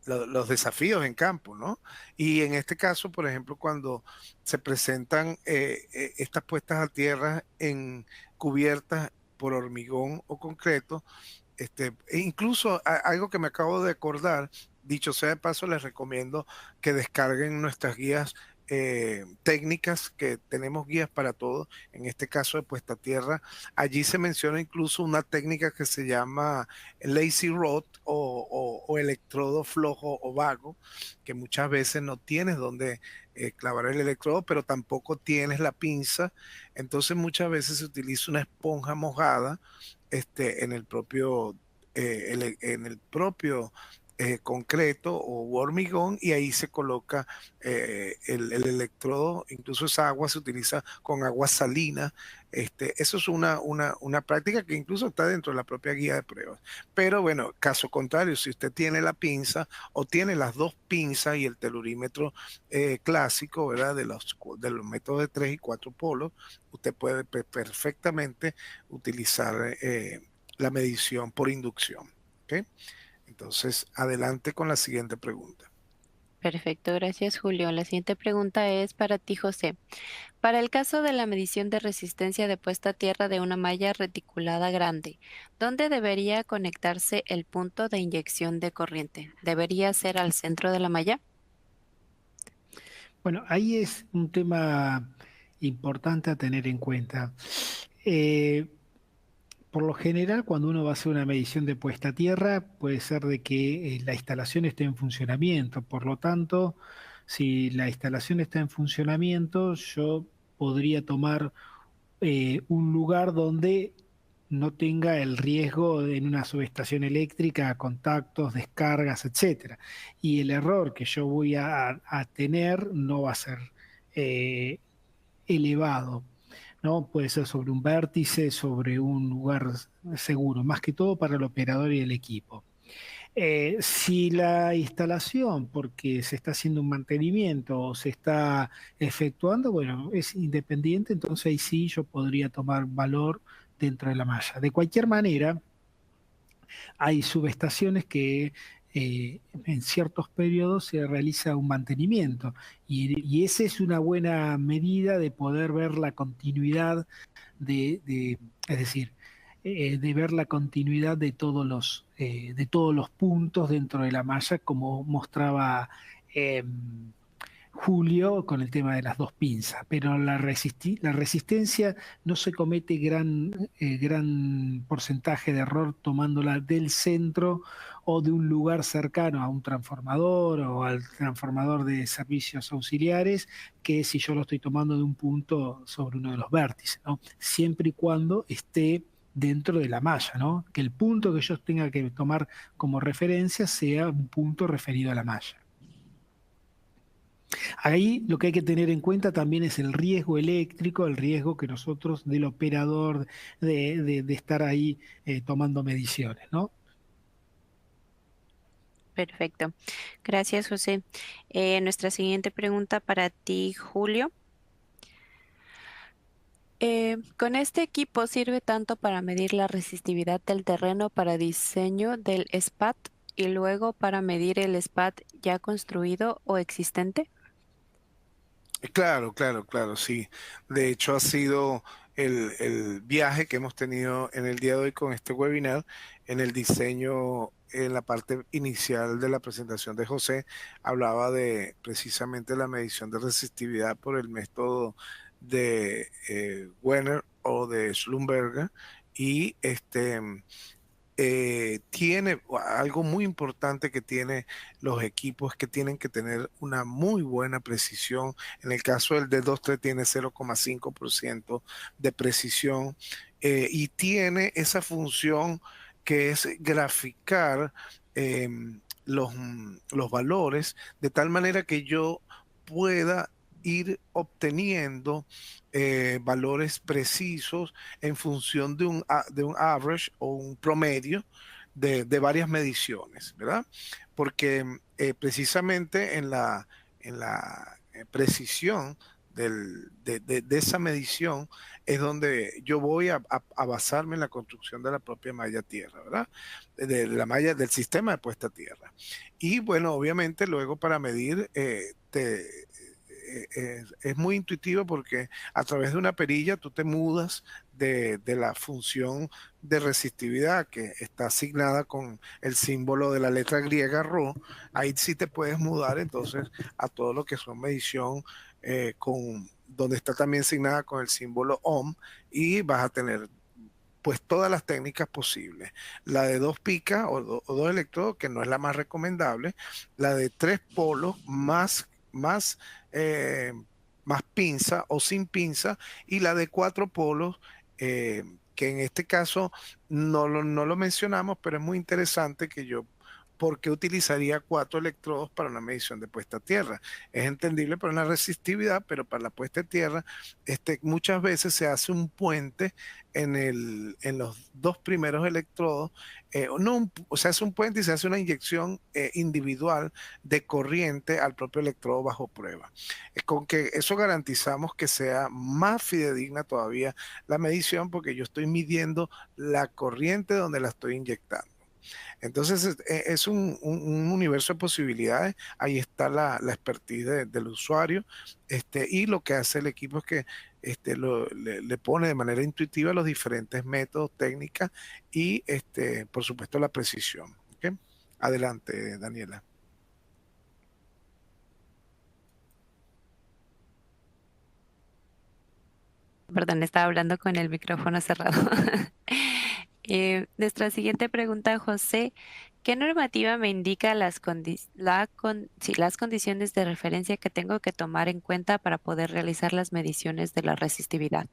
S2: los desafíos en campo, ¿no? Y en este caso, por ejemplo, cuando se presentan estas puestas a tierra en cubiertas por hormigón o concreto, e incluso algo que me acabo de acordar, dicho sea de paso, les recomiendo que descarguen nuestras guías técnicas, que tenemos guías para todo, en este caso de puesta a tierra. Allí se menciona incluso una técnica que se llama lazy rod o electrodo flojo o vago, que muchas veces no tienes donde clavar el electrodo, pero tampoco tienes la pinza. Entonces muchas veces se utiliza una esponja mojada en el propio, en el propio concreto o hormigón, y ahí se coloca el electrodo. Incluso esa agua se utiliza con agua salina. Eso es una práctica que incluso está dentro de la propia guía de pruebas. Pero bueno, caso contrario, si usted tiene la pinza o tiene las dos pinzas y el telurímetro clásico, ¿verdad? De los métodos de 3 y 4 polos, usted puede perfectamente utilizar la medición por inducción. ¿Ok? Entonces, adelante con la siguiente pregunta.
S1: Perfecto, gracias Julio. La siguiente pregunta es para ti, José. Para el caso de la medición de resistencia de puesta a tierra de una malla reticulada grande, ¿dónde debería conectarse el punto de inyección de corriente? ¿Debería ser al centro de la malla?
S3: Bueno, ahí es un tema importante a tener en cuenta. Eh, por lo general, cuando uno va a hacer una medición de puesta a tierra, puede ser de que la instalación esté en funcionamiento. Por lo tanto, si la instalación está en funcionamiento, yo podría tomar un lugar donde no tenga el riesgo en una subestación eléctrica, contactos, descargas, etcétera. Y el error que yo voy a tener no va a ser eh, elevado, ¿no? Puede ser sobre un vértice, sobre un lugar seguro, más que todo para el operador y el equipo. Si la instalación, porque se está haciendo un mantenimiento o se está efectuando, bueno, es independiente, entonces ahí sí yo podría tomar valor dentro de la malla. De cualquier manera, hay subestaciones que en ciertos periodos se realiza un mantenimiento y esa es una buena medida de poder ver la continuidad es decir, de ver la continuidad de todos los puntos dentro de la malla, como mostraba eh, Julio con el tema de las dos pinzas. Pero la resistencia no se comete gran porcentaje de error tomándola del centro o de un lugar cercano a un transformador o al transformador de servicios auxiliares, que si yo lo estoy tomando de un punto sobre uno de los vértices, ¿no? Siempre y cuando esté dentro de la malla, ¿no? Que el punto que yo tenga que tomar como referencia sea un punto referido a la malla. Ahí lo que hay que tener en cuenta también es el riesgo eléctrico, el riesgo que nosotros del operador de estar ahí tomando mediciones, ¿no?
S1: Perfecto. Gracias, José. Nuestra siguiente pregunta para ti, Julio. ¿Con este equipo sirve tanto para medir la resistividad del terreno para diseño del SPAT y luego para medir el SPAT ya construido o existente?
S2: Claro, claro, claro, sí. De hecho, ha sido el viaje que hemos tenido en el día de hoy con este webinar, en el diseño, en la parte inicial de la presentación de José, hablaba de precisamente la medición de resistividad por el método de Wenner o de Schlumberger, y tiene algo muy importante que tiene los equipos que tienen que tener una muy buena precisión. En el caso del D23 tiene 0,5% de precisión y tiene esa función que es graficar los valores de tal manera que yo pueda ir obteniendo valores precisos en función de un average o un promedio de varias mediciones, ¿verdad? Porque precisamente en la precisión de esa medición es donde yo voy a basarme en la construcción de la propia malla tierra, ¿verdad? De la malla del sistema de puesta a tierra. Y bueno, obviamente luego para medir es muy intuitivo porque a través de una perilla tú te mudas de la función de resistividad que está asignada con el símbolo de la letra griega Rho. Ahí sí te puedes mudar entonces a todo lo que son medición donde está también asignada con el símbolo ohm y vas a tener pues todas las técnicas posibles. La de dos picas o dos electrodos, que no es la más recomendable, la de tres polos eh, más pinza o sin pinza, y la de cuatro polos, que en este caso no lo mencionamos, pero es muy interesante que yo, ¿por qué utilizaría cuatro electrodos para una medición de puesta a tierra? Es entendible para una resistividad, pero para la puesta a tierra, muchas veces se hace un puente en los dos primeros electrodos, no, se hace un puente y se hace una inyección individual de corriente al propio electrodo bajo prueba. Con que eso garantizamos que sea más fidedigna todavía la medición porque yo estoy midiendo la corriente donde la estoy inyectando. Entonces es un universo de posibilidades. Ahí está la expertise del usuario, y lo que hace el equipo es que le pone de manera intuitiva los diferentes métodos, técnicas y por supuesto la precisión. ¿Okay? Adelante, Daniela.
S1: Perdón, estaba hablando con el micrófono cerrado. Nuestra siguiente pregunta, José. ¿Qué normativa me indica las condiciones de referencia que tengo que tomar en cuenta para poder realizar las mediciones de la resistividad?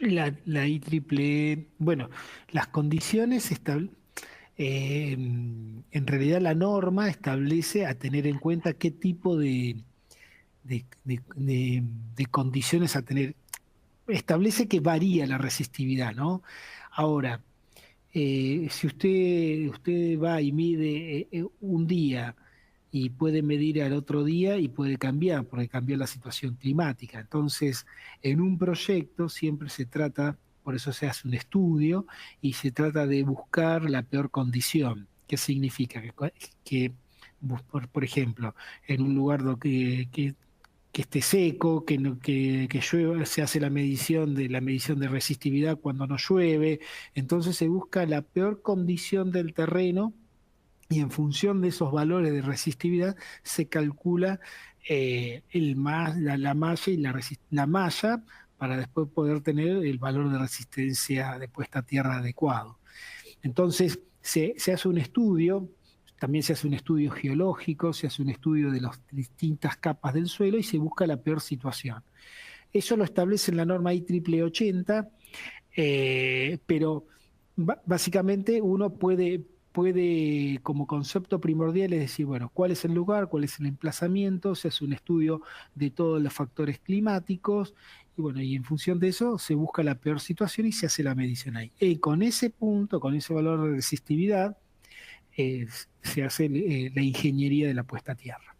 S3: La IEEE, bueno, las condiciones en realidad la norma establece a tener en cuenta qué tipo de condiciones a tener. Establece que varía la resistividad, ¿no? Ahora, si usted va y mide un día y puede medir al otro día y puede cambiar, porque cambia la situación climática. Entonces, en un proyecto siempre se trata, por eso se hace un estudio y se trata de buscar la peor condición. ¿Qué significa? Que por ejemplo, en un lugar que esté seco, que llueva, se hace la medición de resistividad cuando no llueve, entonces se busca la peor condición del terreno y en función de esos valores de resistividad se calcula la malla y la malla para después poder tener el valor de resistencia de puesta a tierra adecuado. Entonces se hace un estudio, también se hace un estudio geológico, se hace un estudio de las distintas capas del suelo y se busca la peor situación. Eso lo establece en la norma IEEE 80, pero básicamente uno puede, como concepto primordial, es decir, bueno, cuál es el lugar, cuál es el emplazamiento, se hace un estudio de todos los factores climáticos, y bueno, y en función de eso se busca la peor situación y se hace la medición ahí. Y con ese punto, con ese valor de resistividad, eh, se hace la ingeniería de la puesta a tierra.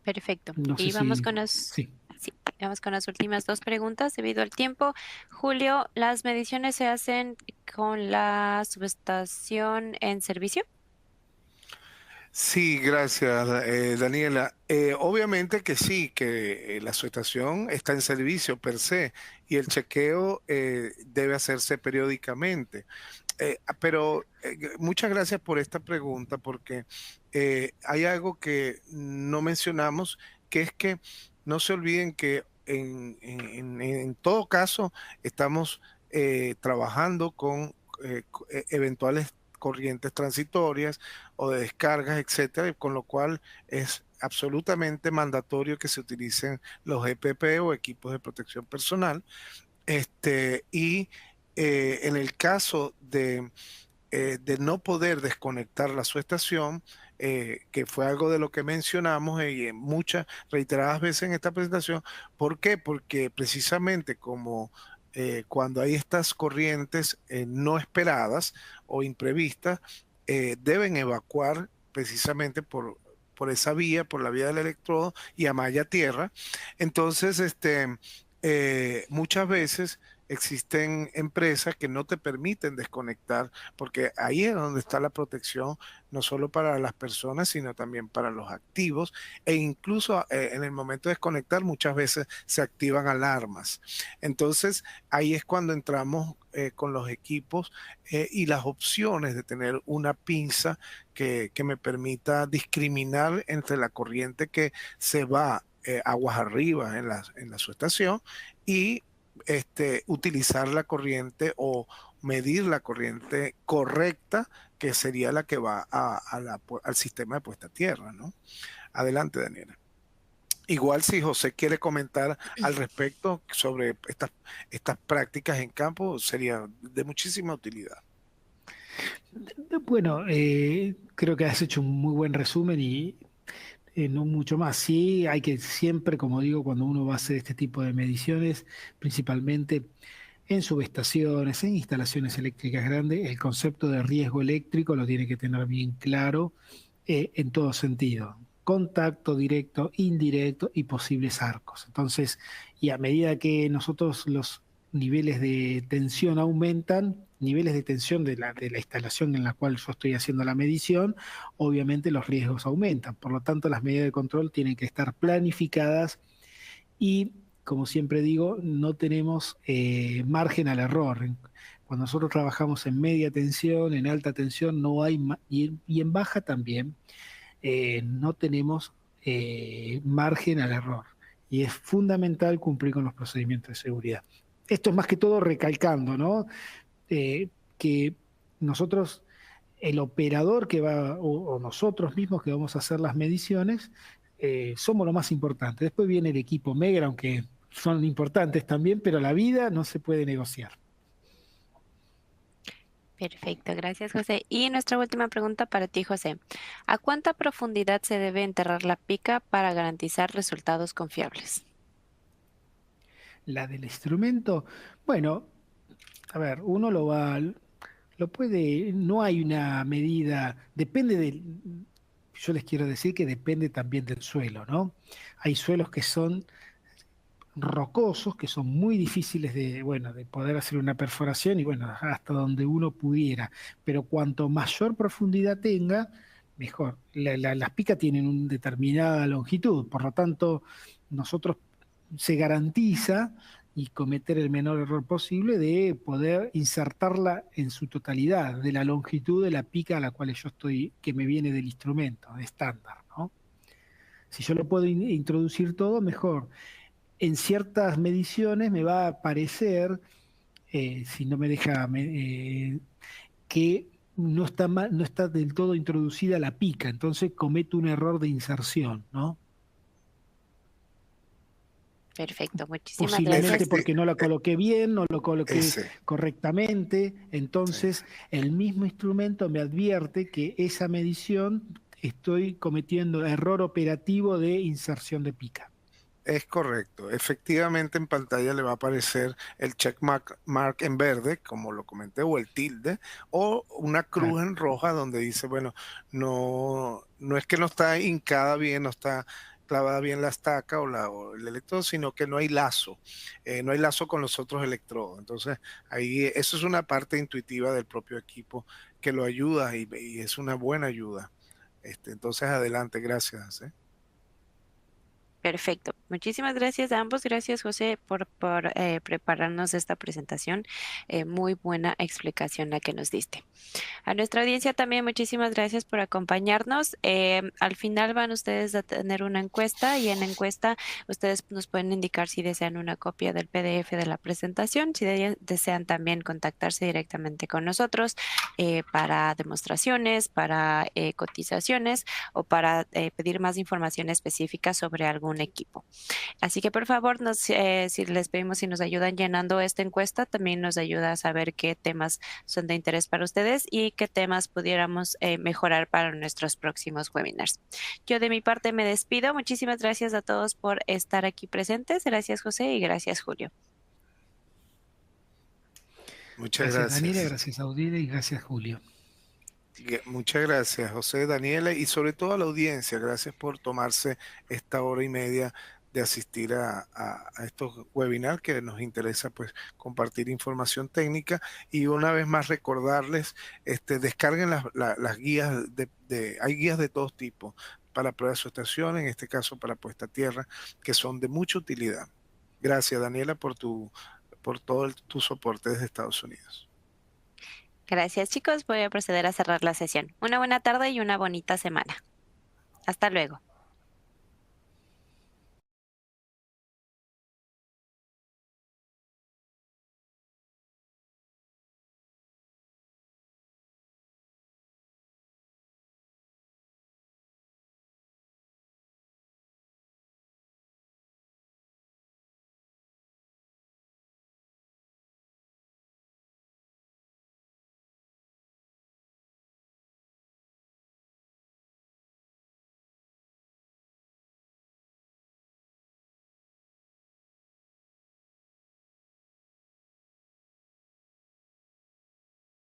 S1: Perfecto.
S3: No sé
S1: Y vamos
S3: si...
S1: con
S3: Sí.
S1: sí, vamos con las últimas dos preguntas debido al tiempo. Julio, ¿las mediciones se hacen con la subestación en servicio?
S2: Sí, gracias, Daniela. Obviamente que sí, que la subestación está en servicio per se y el chequeo debe hacerse periódicamente. Pero muchas gracias por esta pregunta porque hay algo que no mencionamos, que es que no se olviden que en todo caso estamos trabajando con eventuales corrientes transitorias o de descargas, etcétera, con lo cual es absolutamente mandatorio que se utilicen los EPP o equipos de protección personal. Y en el caso de no poder desconectar la subestación, que fue algo de lo que mencionamos y en muchas reiteradas veces en esta presentación. ¿Por qué? Porque precisamente como cuando hay estas corrientes no esperadas o imprevistas, deben evacuar precisamente por esa vía, por la vía del electrodo y a malla tierra. Entonces, muchas veces existen empresas que no te permiten desconectar, porque ahí es donde está la protección, no solo para las personas, sino también para los activos, e incluso en el momento de desconectar muchas veces se activan alarmas. Entonces ahí es cuando entramos con los equipos y las opciones de tener una pinza que me permita discriminar entre la corriente que se va aguas arriba en la subestación y utilizar la corriente o medir la corriente correcta, que sería la que va al sistema de puesta a tierra, ¿no? Adelante, Daniela. Igual si José quiere comentar al respecto sobre estas prácticas en campo, sería de muchísima utilidad.
S3: Bueno, creo que has hecho un muy buen resumen y no mucho más. Sí, hay que siempre, como digo, cuando uno va a hacer este tipo de mediciones, principalmente en subestaciones, en instalaciones eléctricas grandes, el concepto de riesgo eléctrico lo tiene que tener bien claro en todo sentido. Contacto directo, indirecto y posibles arcos. Entonces, y a medida que nosotros los niveles de tensión aumentan, niveles de tensión de la instalación en la cual yo estoy haciendo la medición, obviamente los riesgos aumentan. Por lo tanto, las medidas de control tienen que estar planificadas y, como siempre digo, no tenemos margen al error. Cuando nosotros trabajamos en media tensión, en alta tensión, no hay, y en baja también, no tenemos margen al error. Y es fundamental cumplir con los procedimientos de seguridad. Esto es más que todo recalcando, ¿no? Que nosotros, el operador que va, o nosotros mismos que vamos a hacer las mediciones, somos lo más importante. Después viene el equipo Megra, aunque son importantes también, pero la vida no se puede negociar.
S1: Perfecto, gracias, José. Y nuestra última pregunta para ti, José. ¿A cuánta profundidad se debe enterrar la pica para garantizar resultados confiables?
S3: La del instrumento, bueno, a ver, uno lo puede, no hay una medida, depende del, yo les quiero decir que depende también del suelo, ¿no? Hay suelos que son rocosos, que son muy difíciles de, bueno, de poder hacer una perforación y bueno, hasta donde uno pudiera, pero cuanto mayor profundidad tenga, mejor. Las picas tienen una determinada longitud, por lo tanto, nosotros se garantiza y cometer el menor error posible de poder insertarla en su totalidad, de la longitud de la pica a la cual yo estoy, que me viene del instrumento, de estándar, ¿no? Si yo lo puedo introducir todo, mejor. En ciertas mediciones me va a parecer, si no me deja, que no está, no está del todo introducida la pica, entonces cometo un error de inserción, ¿no?
S1: Perfecto, muchísimas
S3: Posiblemente
S1: gracias.
S3: porque no la coloqué bien, no lo coloqué
S2: Ese,
S3: correctamente,
S2: ese.
S3: entonces el mismo instrumento me advierte que esa medición estoy cometiendo error operativo de inserción de pica.
S2: Es correcto. Efectivamente, en pantalla le va a aparecer el mark en verde, como lo comenté, o el tilde, o una
S3: Claro.
S2: cruz en roja donde dice, bueno, no es que no está hincada bien, no está clavada bien la estaca o el electrodo, sino que no hay lazo con los otros electrodos. Entonces, ahí eso es una parte intuitiva del propio equipo que lo ayuda y es una buena ayuda. Entonces, adelante, gracias.
S1: Perfecto. Muchísimas gracias a ambos. Gracias, José, por prepararnos esta presentación. Muy buena explicación la que nos diste. A nuestra audiencia también muchísimas gracias por acompañarnos. Al final van ustedes a tener una encuesta y en la encuesta ustedes nos pueden indicar si desean una copia del PDF de la presentación, si desean también contactarse directamente con nosotros para demostraciones, para cotizaciones o para pedir más información específica sobre algún equipo. Así que por favor, si les pedimos si nos ayudan llenando esta encuesta, también nos ayuda a saber qué temas son de interés para ustedes y qué temas pudiéramos mejorar para nuestros próximos webinars. Yo de mi parte me despido. Muchísimas gracias a todos por estar aquí presentes. Gracias, José, y gracias, Julio.
S2: Muchas
S3: Gracias, Daniela,
S2: gracias.
S3: gracias, Audide, y gracias, Julio.
S2: Muchas gracias, José, Daniela, y sobre todo a la audiencia. Gracias por tomarse esta hora y media de asistir a estos webinars que nos interesa pues compartir información técnica y una vez más recordarles, descarguen las guías hay guías de todos tipos para prueba de su estación, en este caso para puesta a tierra, que son de mucha utilidad. Gracias, Daniela, por todo tu soporte desde Estados Unidos.
S1: Gracias, chicos. Voy a proceder a cerrar la sesión. Una buena tarde y una bonita semana. Hasta luego.